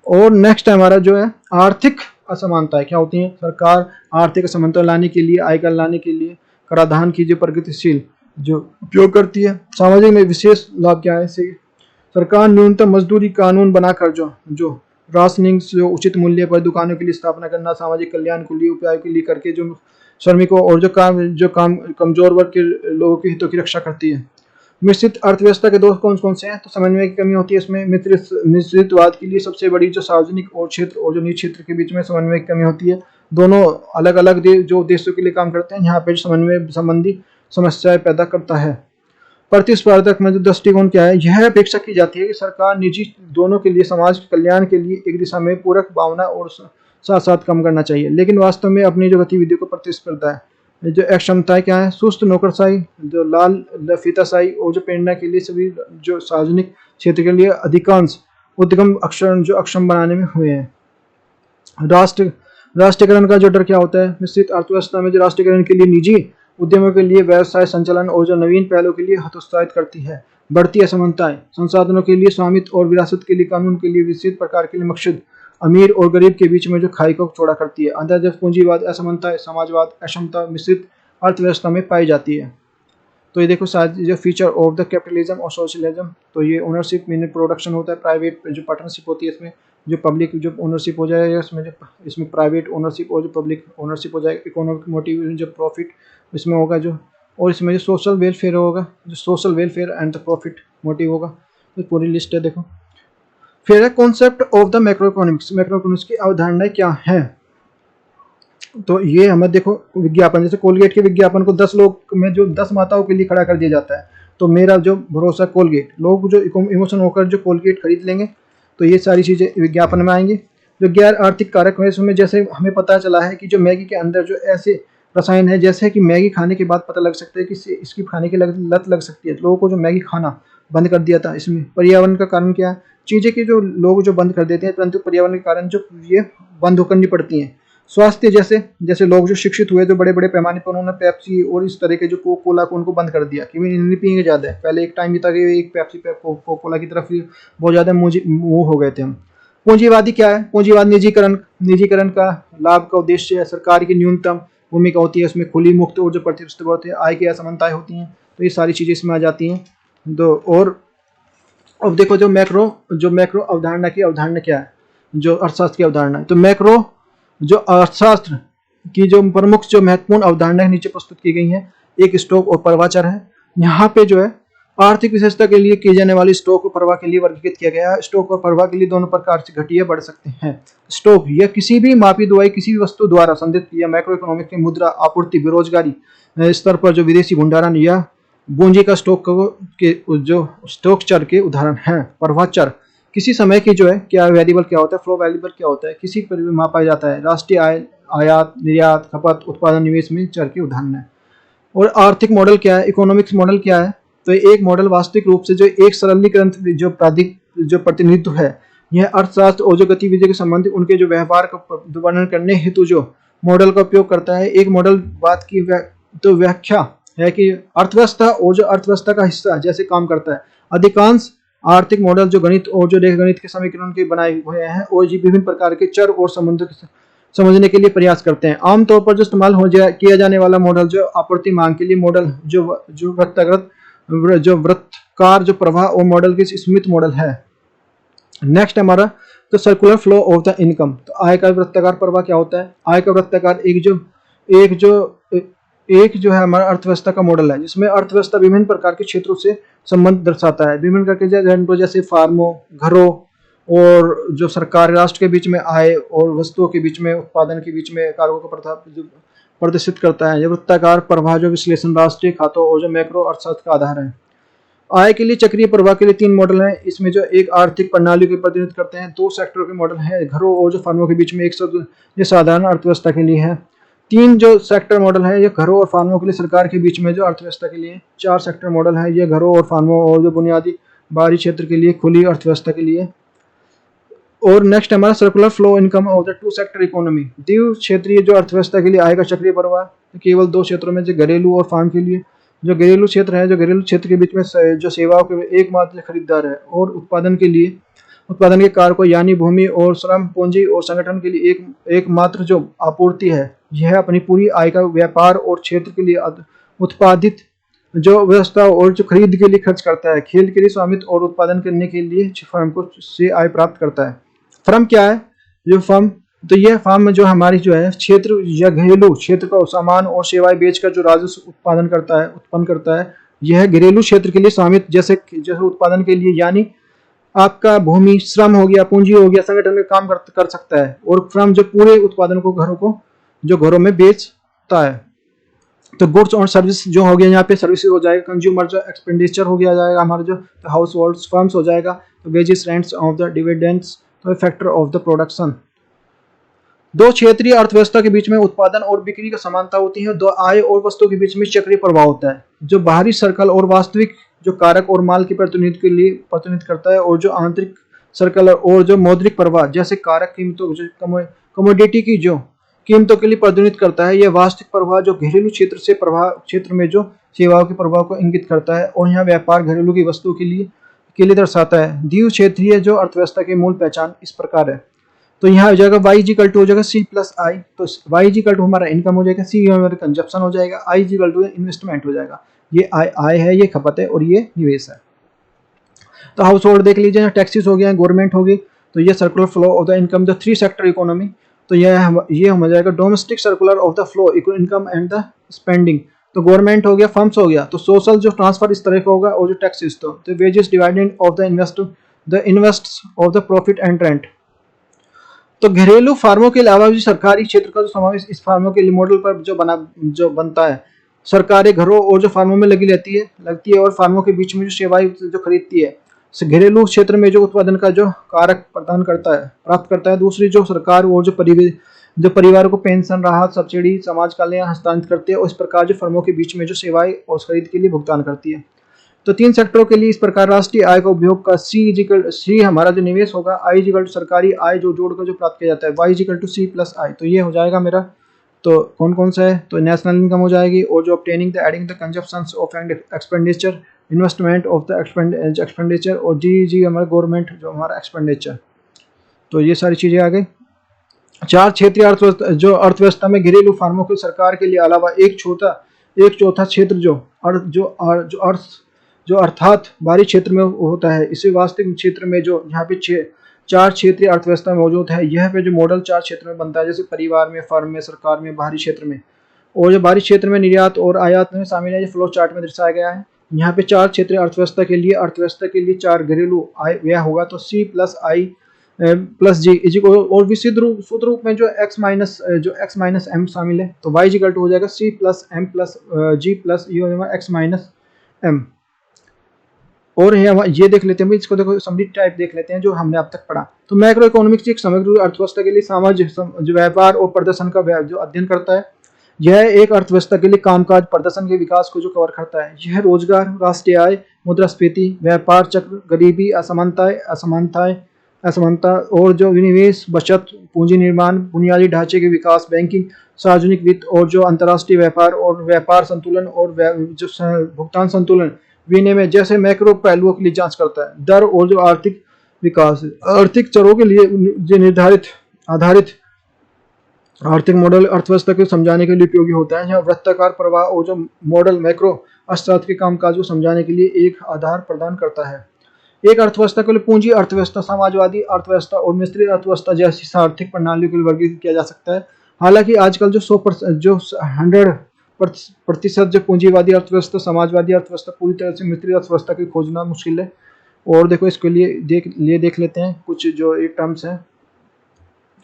और नेक्स्ट हमारा जो है आर्थिक असमानताएं क्या होती हैं। सरकार आर्थिक असमानता लाने के लिए, आयकर लाने के लिए कराधान की जो प्रगतिशील जो उपयोग करती है। सामाजिक में विशेष लाभ क्या है, सरकार न्यूनतम मजदूरी कानून बनाकर जो राशनिंग जो उचित मूल्य पर दुकानों के लिए स्थापना करना, सामाजिक कल्याण के लिए उपायों के लिए करके जो श्रमिकों और जो काम कमजोर वर्ग के लोगों के हितों की रक्षा करती है। मिश्रित अर्थव्यवस्था के दोष कौन कौन से हैं, तो समन्वय की कमी होती है इसमें। मिश्रितवाद के लिए सबसे बड़ी जो सार्वजनिक और क्षेत्र और जो निजी क्षेत्र के बीच में समन्वय की कमी होती है। दोनों अलग अलग जो देशों के लिए काम करते हैं, यहाँ पे समन्वय संबंधी समस्याएं पैदा करता है। प्रतिस्पर्धक में दृष्टिकोण क्या है, यह अपेक्षा की जाती है कि सरकार निजी दोनों के लिए समाज कल्याण के लिए एक दिशा में पूरक भावना और साथ साथ काम करना चाहिए, लेकिन वास्तव में अपनी जो गतिविधियों को प्रतिस्पर्धा है। जो अक्षमताएं क्या है, सुस्त नौकरशाही, जो लाल फीताशाही और जो प्रेरणा के लिए सभी जो सार्वजनिक क्षेत्र के लिए अधिकांश उद्यम अक्षम बनाने में हुए हैं। राष्ट्रीयकरण का जो डर क्या होता है, मिश्रित अर्थव्यवस्था में जो राष्ट्रीयकरण के लिए निजी उद्यमों के लिए व्यवसाय संचालन और जो नवीन पहलों के लिए हतोत्साहित करती है। बढ़ती असमानताएं, संसाधनों के लिए स्वामित्व और विरासत के लिए कानून के लिए विस्तृत प्रकार के लिए मकसद अमीर और गरीब के बीच में जो खाई को चौड़ा करती है। अंतर्जन पूंजीवाद, असमानता, समाजवाद, अक्षमता मिश्रित अर्थव्यवस्था में पाई जाती है। तो ये देखो जो फीचर ऑफ द कैपिटलिज्म और सोशलिज्म, तो ये ओनरशिप मीन प्रोडक्शन होता है, प्राइवेट जो पार्टनरशिप होती है, इसमें जो पब्लिक जो ओनरशिप हो जाएगा, इसमें प्राइवेट ओनरशिप और जो पब्लिक ओनरशिप हो जाएगा। इकोनॉमिक मोटिव जो प्रॉफिट इसमें होगा जो, और इसमें जो सोशल वेलफेयर होगा, जो social welfare and the profit motive होगा। तो पूरी लिस्ट है देखो। फिर है concept of the macro economics. Macro economics की अवधारणाएं क्या है, तो ये हमें देखो विज्ञापन, जैसे कोलगेट के विज्ञापन को 10 लोग में जो 10 माताओं के लिए खड़ा कर दिया जाता है, तो मेरा जो भरोसा कोलगेट, लोग जो इमोशन होकर जो कोलगेट खरीद लेंगे, तो ये सारी चीजें विज्ञापन में आएंगी। जो गैर आर्थिक कारक है, इसमें जैसे हमें पता चला है कि जो मैगी के अंदर जो ऐसे रसायन है, जैसे कि मैगी खाने के बाद पता लग सकता है कि इसकी खाने की लत लग सकती है, लोगों को जो मैगी खाना बंद कर दिया था। इसमें पर्यावरण का कारण क्या है, चीजें की जो लोग जो बंद कर देते हैं, परंतु पर्यावरण के कारण जो ये बंद करनी पड़ती हैं। स्वास्थ्य, जैसे लोग जो शिक्षित हुए, जो बड़े बड़े पैमाने पर उन्होंने पेप्सी और इस तरह के जो कोका कोला को उनको बंद कर दिया कि नहीं पियेंगे ज़्यादा। पहले एक टाइम भी था कि एक पेप्सी कोका कोला की तरफ बहुत ज़्यादा मुँह हो गए थे हम। पूंजीवादी क्या है, पूंजीवाद निजीकरण का लाभ का उद्देश्य है। सरकार की न्यूनतम भूमिका होती है, उसमें खुली मुक्त और जो प्रतिस्पर्धा होती है, आय की असमानताएं होती हैं, तो ये सारी चीज़ें इसमें आ जाती हैं। और अब देखो जो मैक्रो अवधारणा की अवधारणा क्या है, जो अर्थशास्त्र की अवधारणा है, तो मैक्रो जो अर्थशास्त्र की जो प्रमुख जो महत्वपूर्ण अवधारणा नीचे प्रस्तुत की गई है। एक स्टॉक और प्रवाह है। यहाँ पे जो है आर्थिक विशेषता के लिए की जाने वाली स्टॉक और प्रवाह के लिए वर्गीकृत किया गया है। स्टॉक और प्रवाह के लिए दोनों प्रकार से घटिया बढ़ सकते हैं। स्टॉक या किसी भी मापी दुआई किसी भी वस्तु द्वारा संदिग्ध या मैक्रो इकोनॉमिक की मुद्रा आपूर्ति, बेरोजगारी स्तर पर जो विदेशी भंडारण या पूंजी का स्टॉक के जो स्टॉक चर के उदाहरण हैं। प्रवाह चर किसी समय की जो है क्या वेरिएबल क्या होता है, फ्लो वेरिएबल क्या होता है, किसी पर भी मापा जाता है। राष्ट्रीय आय, आयात, निर्यात, खपत, उत्पादन, निवेश में चर के उदाहरण है। और आर्थिक मॉडल क्या है, इकोनॉमिक्स मॉडल क्या है, तो एक मॉडल वास्तविक रूप से जो एक सरलीकरण जो प्रतिनिधित्व है यह अर्थशास्त्र और जो गतिविधि के संबंधित उनके जो व्यवहार का वर्णन करने हेतु जो मॉडल का उपयोग करता है। एक मॉडल बात की तो व्याख्या है कि अर्थव्यवस्था और जो अर्थव्यवस्था का हिस्सा जैसे काम करता है। अधिकांश आर्थिक मॉडल जो गणित और जो रेखागणित के समीकरण के बनाए हुए हैं और ये विभिन्न प्रकार के चर और संबंधों समझने के लिए प्रयास करते हैं। आमतौर पर जो इस्तेमाल किया जाने वाला मॉडल जो आपूर्ति मांग के लिए मॉडल जो वृत्ताकृत जो वृत्तकार जो प्रवाह और मॉडल की स्मिथ मॉडल है। नेक्स्ट हमारा तो circular flow of the income. तो आय का वृत्ताकार प्रवाह क्या होता है? आय का वृत्ताकार एक जो है हमारा अर्थव्यवस्था का मॉडल है जिसमें अर्थव्यवस्था विभिन्न प्रकार के क्षेत्रों से संबंध दर्शाता है। विभिन्न प्रकार के जैसे फार्मों, घरों और जो सरकार राष्ट्र के बीच में आय और वस्तुओं के बीच में उत्पादन के बीच में कार्यों को प्रदर्शित करता है। यह वृत्ताकार प्रवाह जो विश्लेषण राष्ट्रीय खातों और जो मैक्रो अर्थशास्त्र का आधार है। आय के लिए चक्रीय प्रवाह के लिए 3 मॉडल हैं। इसमें जो एक आर्थिक प्रणाली के प्रतिनिधित्व करते हैं, 2 सेक्टरों के मॉडल हैं, घरों और जो फर्मों के बीच में, एक जो साधारण अर्थव्यवस्था के लिए है। 3 जो सेक्टर मॉडल है, ये घरों और फार्मों के लिए, सरकार के बीच में जो अर्थव्यवस्था के लिए। 4 सेक्टर मॉडल है, ये घरों और फार्मों और जो बुनियादी बाहरी क्षेत्र के लिए, खुली अर्थव्यवस्था के लिए। और नेक्स्ट हमारा circular flow income of the 2 sector economy. द्वि क्षेत्रीय जो अर्थव्यवस्था के लिए आय का चक्रीय प्रवाह केवल 2 क्षेत्रों में, जो घरेलू और फार्म के लिए। जो घरेलू क्षेत्र है, जो घरेलू क्षेत्र के बीच में जो सेवाओं के एकमात्र खरीदार है और उत्पादन के लिए उत्पादन के कारकों यानी भूमि और श्रम, पूंजी और संगठन के लिए एकमात्र जो आपूर्ति है, यह अपनी पूरी आय का व्यापार और क्षेत्र के लिए उत्पादित जो व्यवस्था और जो खरीद के लिए खर्च करता है। खेल के लिए स्वामित्व और उत्पादन करने के लिए फर्म को से आय प्राप्त करता है। फर्म क्या है? जो फर्म तो यह फर्म जो हमारी जो है क्षेत्र या घरेलू क्षेत्र का सामान और सेवाएं बेचकर जो राजस्व उत्पन्न करता है। यह घरेलू क्षेत्र के लिए स्वामित्व जैसे उत्पादन के लिए यानी आपका भूमि, श्रम हो गया, पूंजी हो गया, संगठन में काम कर सकता है। और फर्म जो पूरे उत्पादन को घरों में बेचता है। तो गुड्स और सर्विस जो हो गया, यहाँ पे सर्विसेज हो जाएगा। कंज्यूमर जो एक्सपेंडिचर हो गया जाएगा हमारा, जो हाउस होल्ड फर्म्स हो जाएगा। तो wages, rents of the dividends, तो फैक्टर ऑफ द प्रोडक्शन। 2 क्षेत्रीय अर्थव्यवस्था के बीच में उत्पादन और बिक्री का समानता होती है। 2 आय और वस्तु के बीच में चक्रीय प्रवाह होता है, जो बाहरी सर्कल और वास्तविक जो कारक और माल के प्रतिनिधित्व करता है। और जो आंतरिक सर्कल और जो मौद्रिक प्रवाह जैसे कारक कीमतों कमोडिटी की जो कीमतों के लिए प्रतिनिधित्व करता है। यह वास्तविक प्रवाह जो घरेलू क्षेत्र में जो सेवाओं के प्रभाव को इंगित करता है। और यहाँ व्यापार घरेलू की वस्तुओं के लिए दर्शाता है। द्वि क्षेत्रीय जो अर्थव्यवस्था की मूल पहचान इस प्रकार है। तो यहाँ हो जाएगा y = हो जाएगा C + I। तो y = हमारा इनकम हो जाएगा, C हमारा कंजप्शन हो जाएगा, I = इन्वेस्टमेंट हो जाएगा। ये आय है, ये खपत है और ये निवेश है। तो हाउस होल्ड देख लीजिए, टैक्सेस हो गया, गवर्नमेंट होगी। तो ये circular flow of the income, the 3 sector economy. तो ये हो जाएगा domestic circular of the flow income and the spending. तो गवर्नमेंट हो गया, फर्म्स हो गया। तो सोशल जो ट्रांसफर इस तरह का होगा। और जो टैक्सेस तो wages divided of the invests of the profit and rent. तो घरेलू फार्मों के अलावा भी सरकारी क्षेत्र का जो समावेश इस फार्मों के मॉडल पर जो बनता है। सरकारें घरों और जो फार्मों में लगती है और फार्मों के बीच में जो सेवाएं जो खरीदती है। घरेलू क्षेत्र में जो उत्पादन का जो कारक प्राप्त करता है। दूसरी जो सरकार और जो परिवार को पेंशन, राहत, सब्सिडी, समाज कल्याण हस्तांतरित करती है। और इस प्रकार जो फर्मों के बीच में जो सेवाएं और खरीद के लिए भुगतान करती है। तो 3 सेक्टरों के लिए इस प्रकार राष्ट्रीय आय का उपयोग का C हमारा जो निवेश होगा, I = सरकारी आय जो जोड़कर जो प्राप्त किया जाता है, Y = C + I। तो ये हो जाएगा मेरा। तो कौन कौन सा है? तो नेशनल इनकम हो जाएगी। और जो obtaining the adding the consumptions of and expenditure, investment of the expenditure. और जी हमारा गवर्नमेंट जो हमारा एक्सपेंडिचर। तो ये सारी चीजें आ गई। 4 क्षेत्रीय अर्थव्यवस्था में घरेलू फार्मों की सरकार के लिए अलावा एक चौथा क्षेत्र जो अर्थात बाहरी क्षेत्र में होता है। इसे वास्तविक क्षेत्र में जो यहाँ पे 4 क्षेत्रीय अर्थव्यवस्था में मौजूद है। यह पे जो मॉडल 4 क्षेत्र में बनता है, जैसे परिवार में, फर्म में, सरकार में, बाहरी क्षेत्र में। और जो बाहरी क्षेत्र में निर्यात और आयात में शामिल है। ये फ्लो चार्ट में दर्शाया गया है। यहाँ पे 4 क्षेत्रीय अर्थव्यवस्था के लिए 4 घरेलू आय व्यय होगा। तो C + I + G और विशुद्ध रूप में जो x - m शामिल है। तो y = हो जाएगा C + m + G + E x - m। और ये देख लेते हैं, इसको देखो समरी टाइप देख लेते हैं जो हमने अब तक पढ़ा। तो मैक्रो इकोनॉमिक्स एक समग्र अर्थव्यवस्था के लिए सामाजिक जो व्यापार और प्रदर्शन का जो अध्ययन करता है। यह एक अर्थव्यवस्था के लिए कामकाज, प्रदर्शन के विकास को जो कवर करता है। यह रोजगार, राष्ट्रीय आय, मुद्रास्फीति, व्यापार चक्र, गरीबी, असमानताएं, असमानता, और जो विनिवेश, बचत, पूंजी निर्माण, बुनियादी ढांचे के विकास, बैंकिंग, सार्वजनिक वित्त, और जो अंतर्राष्ट्रीय व्यापार और व्यापार संतुलन, और जो भुगतान संतुलन, विनिमय जैसे मैक्रो पहलुओं के लिए जांच करता है। दर और जो आर्थिक विकास, आर्थिक चरों के लिए जो निर्धारित आधारित आर्थिक मॉडल अर्थव्यवस्था को समझाने के लिए उपयोगी होता है। यहाँ वृत्ताकार प्रवाह और जो मॉडल मैक्रो अर्थशास्त्र के कामकाज को समझाने के लिए एक आधार प्रदान करता है। एक अर्थव्यवस्था को पूंजी अर्थव्यवस्था, समाजवादी अर्थव्यवस्था और मिश्रित अर्थव्यवस्था जैसी आर्थिक प्रणालियों के लिए वर्गीकृत किया जा सकता है। हालांकि आजकल जो 100% जो पूंजीवादी अर्थव्यवस्था, समाजवादी अर्थव्यवस्था, पूरी तरह से मिश्रित अर्थव्यवस्था की खोजना मुश्किल है। और देखो इसके लिए देख लेते हैं कुछ जो ये टर्म्स हैं,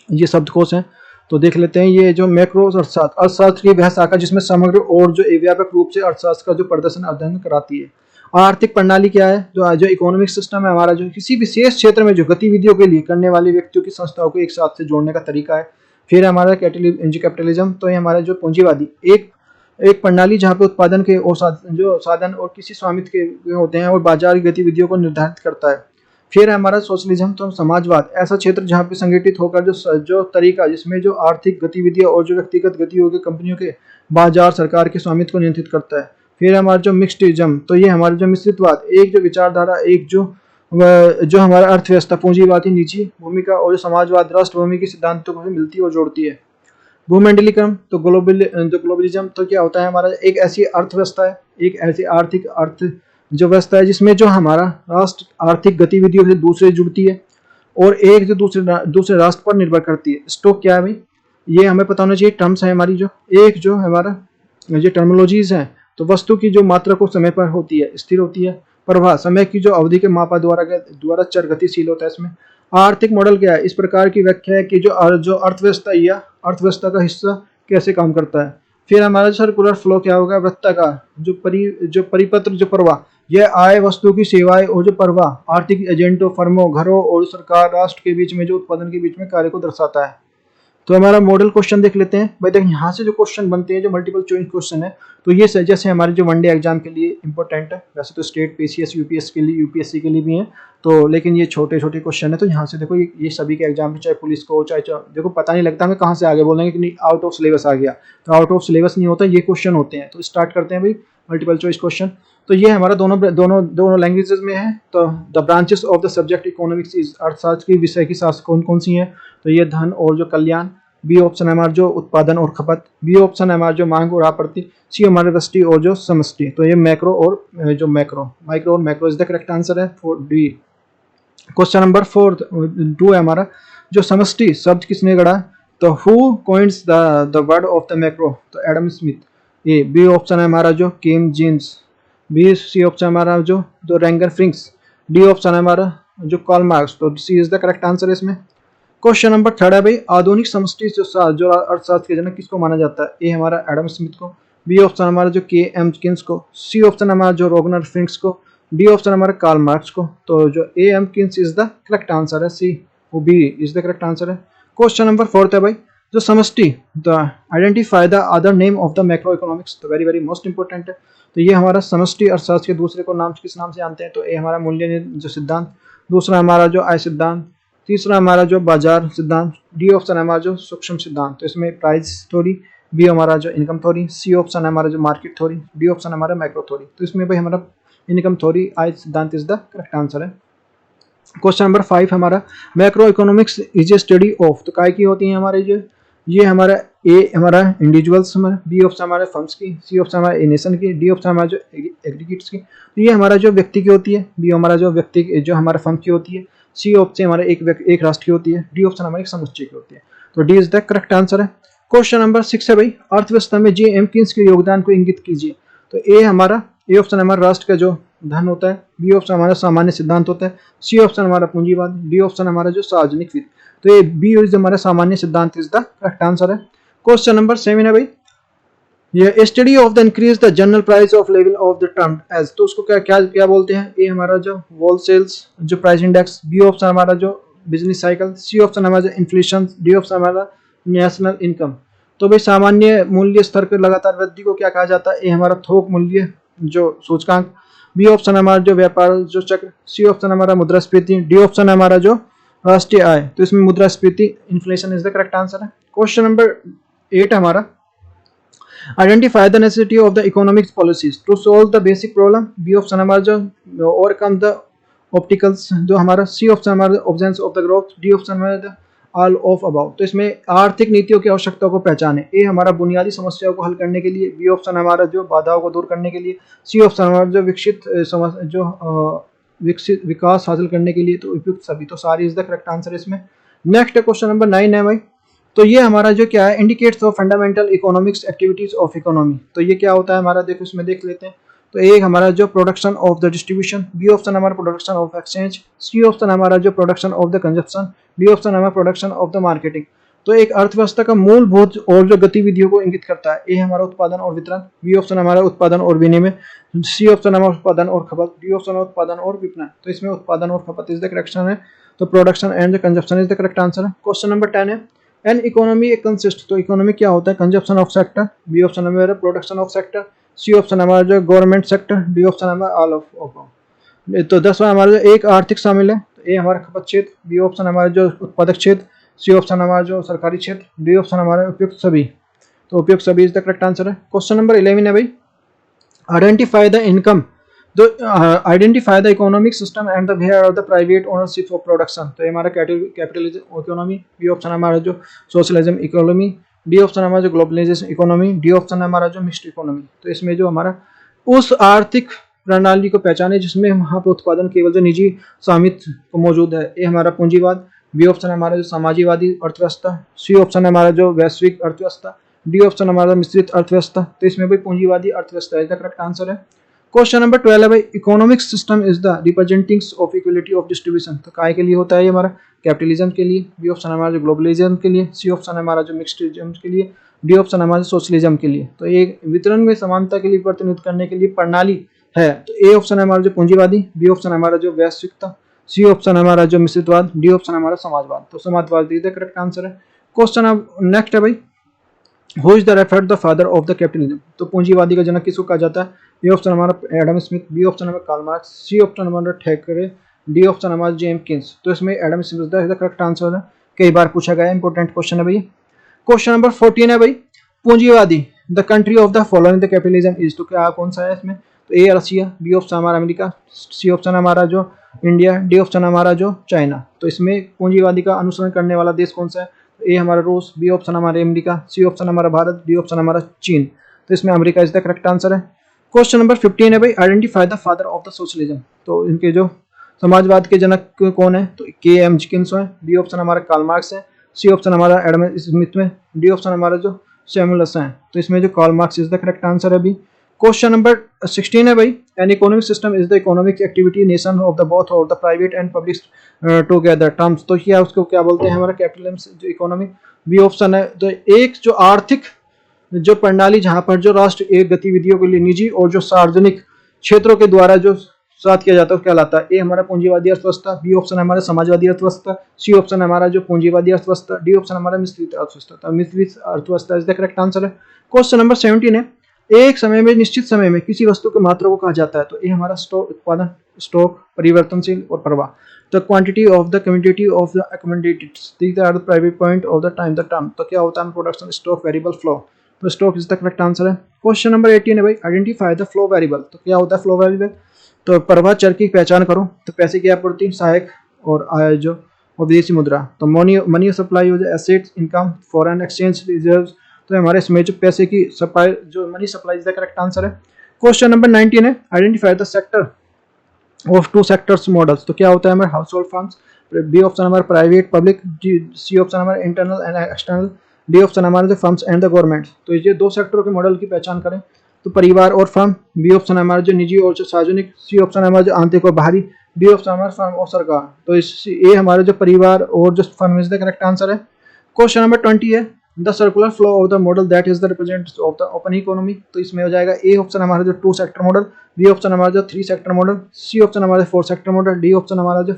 ये शब्दकोश हैं, तो देख लेते हैं। ये जो मैक्रो अर्थशास्त्र की वह शाखा जिसमें समग्र और जो व्यापक रूप से अर्थशास्त्र का जो प्रदर्शन अध्ययन कराती है। आर्थिक प्रणाली क्या है? जो इकोनॉमिक सिस्टम है हमारा, जो किसी विशेष क्षेत्र में जो गतिविधियों के लिए करने वाले व्यक्तियों की संस्थाओं को एक साथ से जोड़ने का तरीका है। फिर हमारा कैपिटलिज्म, तो ये हमारा जो पूंजीवादी एक प्रणाली जहाँ पे उत्पादन के और साधन और किसी स्वामित्व के होते हैं और बाजार की गतिविधियों को निर्धारित करता है। फिर हमारा सोशलिज्म, तो समाजवाद, ऐसा क्षेत्र जहाँ पे संगठित होकर जो तरीका जिसमें जो आर्थिक गतिविधियां और जो व्यक्तिगत गतिविधियों के कंपनियों के बाजार सरकार के स्वामित्व को नियंत्रित करता है। फिर हमारा जो मिक्सडिज्म, तो ये हमारा जो मिश्रितवाद, एक जो विचारधारा, एक जो हमारा अर्थव्यवस्था पूंजीवाद की निजी भूमिका और जो समाजवाद राष्ट्र भूमि के सिद्धांतों को मिलती और जोड़ती है। भूमंडलीकरण, तो ग्लोबलिज्म, तो क्या होता है हमारा, एक ऐसी अर्थव्यवस्था है, एक ऐसी आर्थिक जो व्यवस्था है जिसमें जो हमारा राष्ट्र आर्थिक गतिविधियों से दूसरे जुड़ती है और एक जो दूसरे राष्ट्र पर निर्भर करती है। स्टॉक क्या है भाई, ये हमें पता होना चाहिए। टर्म्स है हमारी, जो हमारा ये टर्मिनोलॉजीज हैं, तो वस्तु की जो मात्रा को समय पर होती है, स्थिर होती है। प्रवाह, समय की जो अवधि के मापा द्वारा चर गतिशील होता है इसमें। आर्थिक मॉडल क्या है, इस प्रकार की व्याख्या है कि जो अर्थव्यवस्था या अर्थव्यवस्था का हिस्सा कैसे काम करता है। फिर हमारा सर्कुलर फ्लो क्या होगा, वृत्ताकार, जो परिपत्र, जो प्रवाह, यह आय, वस्तु की सेवाएं और जो प्रवाह आर्थिक एजेंटों, फर्मों, घरों और सरकार राष्ट्र के बीच में जो उत्पादन के बीच में कार्य को दर्शाता है। तो हमारा मॉडल क्वेश्चन देख लेते हैं भाई। देख यहाँ से जो क्वेश्चन बनते हैं, जो मल्टीपल चॉइस क्वेश्चन है, तो ये जैसे हमारे जो वनडे एग्जाम के लिए इंपॉर्टेंट है, वैसे तो स्टेट पीसीएस यूपीएससी के लिए भी है, तो लेकिन ये छोटे छोटे क्वेश्चन है। तो यहाँ से देखो ये सभी के एग्जाम में, चाहे पुलिस को चाहे देखो पता नहीं लगता हमें कहाँ से आगे बोलेंगे कि नहीं आउट ऑफ सिलेबस आ गया, तो आउट ऑफ सिलेबस नहीं होता, ये क्वेश्चन होते हैं। तो स्टार्ट करते हैं भाई मल्टीपल चॉइस क्वेश्चन। तो ये हमारा दोनों लैंग्वेजेस में है। तो the branches of the subject economics is, अर्थशास्त्र की विषय की शास्त्र कौन कौन सी है, तो ये धन और जो कल्याण। बी ऑप्शन है हमारा जो उत्पादन और खपत। बी ऑप्शन है हमारा जो मांग और आपूर्ति। सी हमारे व्यष्टि और जो समष्टि, तो ये मैक्रो और जो माइक्रो और macro is the correct answer है फॉर डी। क्वेश्चन नंबर 2 है हमारा, जो समष्टि शब्द किसने गढ़ा, तो who coins the word of the macro, तो Adam Smith. A B option है हमारा जो केम जेम्स। बी सी ऑप्शन हमारा जो रेंगर फ्रिंक्स। डी ऑप्शन है हमारा जो कार्ल मार्क्स, तो सी इज द करेक्ट आंसर इसमें। क्वेश्चन नंबर 3 है भाई, आधुनिक समष्टि जो अर्थशास्त्र के जनक किसको माना जाता है, ए हमारा एडम स्मिथ को। बी ऑप्शन हमारा जो के एम किन्स को। सी ऑप्शन हमारा जो रोगनर फ्रिंक्स को। डी ऑप्शन हमारा कार्ल मार्क्स को। तो जो A M Keynes is the correct answer है, सी वो B is the correct answer है। क्वेश्चन नंबर 4 है भाई, जो समष्टि, the identify the other name of the macro economics, तो वेरी वेरी मोस्ट इंपॉर्टेंट है। तो ये हमारा समष्टि अर्थशास्त्र के दूसरे को नाम किस नाम से जानते हैं, तो ए हमारा मूल्य जो सिद्धांत। दूसरा हमारा जो आय सिद्धांत। तीसरा हमारा जो बाजार सिद्धांत। डी ऑप्शन है हमारा जो सूक्ष्म सिद्धांत, तो इसमें प्राइस थ्योरी। बी हमारा जो इनकम थ्योरी। सी ऑप्शन है हमारा जो मार्केट थ्योरी। डी ऑप्शन हमारा मैक्रो थ्योरी, तो इसमें भाई हमारा इनकम थ्योरी, आय सिद्धांत इज द करेक्ट आंसर है। क्वेश्चन नंबर 5 हमारा, macro economics is a study of, तो काय की होती है हमारे ये हमारा ए हमारा इंडिविजुअल्स हमारा। बी ऑप्शन हमारे फर्म्स की। सी ऑप्शन हमारा नेशन की। डी ऑप्शन हमारा जो एग्रीगेट्स की, तो ये हमारा जो व्यक्ति की होती है। बी हमारा जो व्यक्ति जो हमारा फर्म की होती है। सी ऑप्शन हमारा एक राष्ट्र की होती है। डी ऑप्शन हमारी एक समुच्चय की होती है, तो D is the correct answer है। क्वेश्चन नंबर 6 है भाई, अर्थव्यवस्था में जे एम्किंस के योगदान को इंगित कीजिए, तो ए ऑप्शन हमारा राष्ट्र का जो धन होता है। बी ऑप्शन हमारा सामान्य सिद्धांत होता है। सी ऑप्शन हमारा पूंजीवाद। डी ऑप्शन हमारा जो सार्वजनिक वित्त, तो ये बी इज हमारा सामान्य सिद्धांत इज द करेक्ट आंसर है। क्वेश्चन नंबर 7 है भाई, ये study of the increase the general price of level of the term age, तो उसको क्या बोलते हैं, ए हमारा जो होलसेल्स जो प्राइस इंडेक्स। बी ऑप्शन हमारा जो बिजनेस साइकिल। सी ऑप्शन हमारा जो इन्फ्लेशन। डी ऑप्शन हमारा नेशनल इनकम। तो भाई सामान्य मूल्य स्तर के लगातार वृद्धि को क्या कहा जाता है, ए हमारा थोक मूल्य जो सूचकांक। बी ऑप्शन हमारा जो व्यापार जो चक्र। सी ऑप्शन हमारा मुद्रास्फीति। डी ऑप्शन हमारा जो राष्ट्रीय आय, तो इसमें मुद्रास्फीति inflation is the correct answer है। क्वेश्चन नंबर 8 हमारा, identify the necessity of the economics policies to solve the basic problem. B option हमारा जो ओवरकम द ऑप्टिकल्स, जो हमारा सी ऑप्शन हमारा absence of the growth, D option हमारा the all of about. तो इसमें आर्थिक नीतियों की आवश्यकताओं को पहचाने, ए हमारा बुनियादी समस्याओं को हल करने के लिए, बी ऑप्शन हमारा जो बाधाओं को दूर करने के लिए, सी ऑप्शन हमारा जो विकसित विकास हासिल करने के लिए, तो उपयुक्त सभी। तो सारी इज द करेक्ट आंसर इसमें। नेक्स्ट क्वेश्चन नंबर 9 है भाई, तो ये हमारा जो क्या है, indicates of fundamental economics activities of economy. तो ये क्या होता है हमारा, देखो इसमें देख लेते हैं। तो एक हमारा जो production of the distribution, B option हमारा production of exchange, C option हमारा जो production of the consumption, D option हमारा प्रोडक्शन ऑफ द मार्केटिंग। तो एक अर्थव्यवस्था का मूलभूत और जो गतिविधियों को इंगित करता है, ए हमारा उत्पादन और वितरण, बी ऑप्शन हमारा उत्पादन और विनिमय, सी ऑप्शन हमारा उत्पादन और खपत, डी ऑप्शन उत्पादन और विपणन। तो इसमें उत्पादन और खपत इज द करेक्ट है, तो production and consumption is the correct answer है। क्वेश्चन नंबर 10 है, एन इकोनॉमी कंसिस्ट, तो इकोनॉमी क्या होता है, consumption of sector, B option हमारा production of sector, C option हमारा जो गवर्नमेंट सेक्टर, डी ऑप्शन हमारा ऑल ऑफ। तो 10वां हमारा जो एक आर्थिक शामिल है, तो ए हमारा खपत क्षेत्र, बी ऑप्शन हमारा जो उत्पादक क्षेत्र, सी ऑप्शन हमारा जो सरकारी क्षेत्र, डी ऑप्शन हमारा उपयुक्त सभी। तो उपयुक्त सभी इज द करेक्ट आंसर है। क्वेश्चन नंबर 11 है भाई, identify the income, identify the economic system and the behaviour of the private ownership of production. तो ये हमारा कैपिटलिज्म इकोनॉमी, बी ऑप्शन हमारा जो सोशलिज्म इकोनॉमी, डी ऑप्शन हमारा जो ग्लोबलाइजेशन इकोनॉमी, डी ऑप्शन हमारा जो मिक्स्ड इकोनॉमी। तो इसमें जो हमारा उस आर्थिक प्रणाली को पहचाने जिसमें वहाँ पे उत्पादन केवल जो निजी स्वामित्व को मौजूद है, ये हमारा पूंजीवाद, बी ऑप्शन हमारा जो सामाजिकवादी अर्थव्यवस्था, सी ऑप्शन हमारा जो वैश्विक अर्थव्यवस्था, डी ऑप्शन हमारा मिश्रित अर्थव्यवस्था। तो इसमें भी पूंजीवादी अर्थव्यवस्था इज द करेक्ट आंसर है। क्वेश्चन नंबर 12 है भाई, economic system is the representings of equality of distribution. तो काय के लिए होता है ये हमारा, कैपिटलिज्म के लिए, बी ऑप्शन हमारा जो ग्लोबलिज्म के लिए, सी ऑप्शन हमारा जो मिक्स्डिज्म के लिए, डी ऑप्शन हमारा सोशलिज्म के लिए। तो ये वितरण में समानता के लिए प्रतिनिधित्व करने के लिए प्रणाली है। तो ए ऑप्शन हमारा जो पूंजीवादी, बी ऑप्शन हमारा जो वैश्विकता, सी ऑप्शन हमारा जो मिश्रितवाद, डी ऑप्शन हमारा समाजवाद। तो समाजवाद इज द करेक्ट आंसर है। क्वेश्चन अब नेक्स्ट है भाई, who is the referred the father of the capitalism. तो पूंजीवादी का जनक किसको कहा जाता है, ए ऑप्शन हमारा एडम स्मिथ, बी ऑप्शन हमारा कार्ल मार्क्स, सी ऑप्शन हमारा थैकरे, डी ऑप्शन हमारा जेम्स किन्स। तो इसमें Adam Smith is the correct answer है, कई बार पूछा गया है, इंपॉर्टेंट क्वेश्चन है भाई। क्वेश्चन नंबर 14 है भाई, पूंजीवादी the country of the following the capitalism is. तो क्या कौन सा है इसमें, तो ए रसिया, बी ऑप्शन हमारा अमेरिका, सी ऑप्शन हमारा जो इंडिया, डी ऑप्शन हमारा जो चाइना। तो इसमें पूंजीवादी का अनुसरण करने वाला देश कौन सा है, ए हमारा रूस, बी ऑप्शन हमारा अमेरिका, सी ऑप्शन हमारा भारत, डी ऑप्शन हमारा चीन। तो इसमें America is the correct answer है। क्वेश्चन नंबर 15 है भाई, identify the father of the socialism. तो इनके जो समाजवाद के जनक कौन है, तो के एम जिकिन्स है, बी ऑप्शन हमारा कार्ल मार्क्स है, सी ऑप्शन हमारा एडम स्मिथ में, डी ऑप्शन हमारा जो सैमुअल्स है। तो इसमें जो Karl Marx is the correct answer है अभी। क्वेश्चन नंबर 16 है भाई, an economic system is the economic activity nation of the both और the private and public together terms. तो क्या उसको क्या बोलते हैं हमारा कैपिटलिज्म जो इकोनॉमी, बी ऑप्शन है। तो एक जो आर्थिक जो प्रणाली जहां पर जो राष्ट्र एक गतिविधियों के लिए निजी और जो सार्वजनिक क्षेत्रों के द्वारा जो साथ किया जाता है वो कहलाता है, ए हमारा पूंजीवादी अर्थव्यवस्था, बी ऑप्शन हमारा समाजवादी अर्थव्यवस्था, सी ऑप्शन हमारा जो पूंजीवादी अर्थव्यवस्था, डी ऑप्शन हमारा मिश्रित अर्थव्यवस्था। तो मिश्रित अर्थव्यवस्था इज द करेक्ट आंसर है। क्वेश्चन नंबर 17 है, एक समय में निश्चित समय में किसी वस्तु की मात्रा को कहा जाता है। तो ये हमारा स्टॉक उत्पादन, स्टॉक परिवर्तनशील और प्रवाह। तो quantity of the community of the accommodateds, these are the private point of the time the term. तो क्या होता है प्रोडक्शन, स्टॉक, वेरिएबल, फ्लो। तो stock is the correct answer है। क्वेश्चन नंबर 18 है भाई, आइडेंटिफाई द फ्लो वेरिएबल। तो क्या होता है फ्लो वेरिएबल, तो प्रवाह चर की पहचान करो। तो पैसे की आपूर्ति, सहायक और आय जो और विदेशी मुद्रा। तो मनी सप्लाई हो जाए, assets, income, foreign exchange reserves. तो हमारे इसमें जो पैसे की सप्लाई जो money supply is the correct answer है। क्वेश्चन नंबर 19 है, identify the sector of two sectors models. तो क्या होता है हमारे household firms, B option हमारा प्राइवेट पब्लिक, सी ऑप्शन हमारा internal and external, D option हमारे जो फर्म्स एंड द गवर्नमेंट। तो ये दो सेक्टरों के मॉडल की पहचान करें। तो परिवार और फर्म, बी ऑप्शन हमारा जो निजी और जो सार्वजनिक, सी ऑप्शन हमारा जो आंतरिक और बाहरी, डी ऑप्शन हमारा फर्म और सरकार। तो इस ये हमारा जो परिवार और जो firm is the correct answer है। क्वेश्चन नंबर 20 है, the circular flow of the model that is the representative of the open economy. तो इसमें हो जाएगा ए ऑप्शन हमारा जो 2 सेक्टर मॉडल, बी ऑप्शन हमारा जो 3 सेक्टर मॉडल, सी ऑप्शन हमारा 4 सेक्टर मॉडल, डी ऑप्शन हमारा जो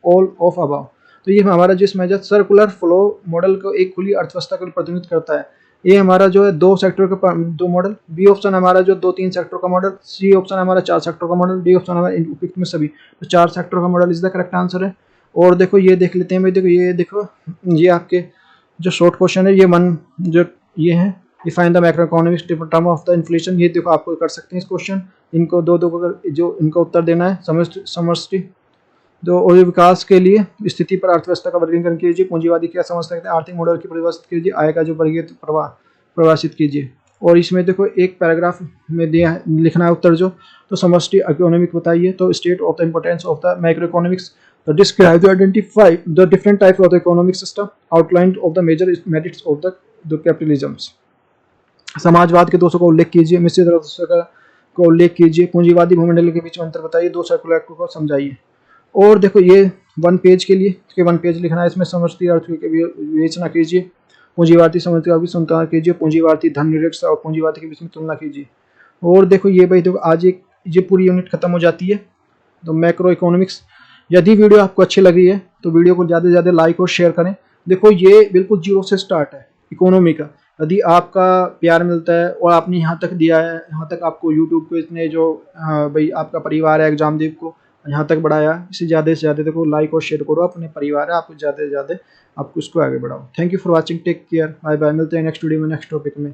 ऑल ऑफ अबव। तो ये हमारा जिसमें जो सर्कुलर फ्लो मॉडल को एक खुली अर्थव्यवस्था का प्रतिनिधित्व करता है। ये हमारा जो है 2 सेक्टर का 2 मॉडल, बी ऑप्शन हमारा जो 2-3 सेक्टर का मॉडल, सी ऑप्शन हमारा 4 सेक्टर का मॉडल, डी ऑप्शन हमारा उपयुक्त में सभी। तो 4 सेक्टर का model is the correct answer है। और देखो ये देख लेते हैं भाई, देखो ये देखो, ये आपके जो शॉर्ट क्वेश्चन है, ये वन जो ये है, ये find the macro economics term of the inflation, ये देखो आपको कर सकते हैं इस क्वेश्चन, इनको दो दो कर जो इनका उत्तर देना है। समष्टि जो और विकास के लिए स्थिति पर अर्थव्यवस्था का वर्गीकरण कीजिए। पूंजीवादी क्या समझते हैं, आर्थिक मॉडल की परिभाषित कीजिए। आय का जो वर्गीय प्रवाह परिभाषित कीजिए। और इसमें देखो एक पैराग्राफ में दिया है, लिखना है उत्तर जो, तो समष्टि इकोनॉमिक बताइए। तो state of the importance of the macro economics, तो describe to identify the different types of the economic system, outline of the major merits of the capitalisms. समाजवाद के दोषों का उल्लेख कीजिए। मिश्रित अर्थव्यवस्था का उल्लेख कीजिए। पूंजीवादी भूमंडल के बीच में अंतर बताइए। दो सर्कुलर को समझाइए। और देखो ये वन पेज के लिए वन पेज लिखना है। इसमें समष्टि अर्थ की विवेचना कीजिए। पूंजीवादी समस्या की संतुलन कीजिए। पूंजीवादी धन निरपेक्ष और पूंजीवादी के बीच में तुलना कीजिए। और देखो ये भाई देखो आज एक ये पूरी यूनिट खत्म हो जाती है, तो मैक्रो इकोनॉमिक्स। यदि वीडियो आपको अच्छी लगी है तो वीडियो को ज़्यादा से ज़्यादा लाइक और शेयर करें। देखो ये बिल्कुल जीरो से स्टार्ट है इकोनॉमी का। यदि आपका प्यार मिलता है और आपने यहाँ तक दिया है, यहाँ तक आपको यूट्यूब को इतने जो भाई आपका परिवार है एग्जामदीप को यहाँ तक बढ़ाया, इसे ज़्यादा से ज़्यादा देखो लाइक और शेयर करो। अपने परिवार है, आपको ज़्यादा से ज़्यादा आपको इसको आगे बढ़ाओ। Thank you for watching, take care, bye bye. मिलते हैं नेक्स्ट वीडियो में नेक्स्ट टॉपिक में।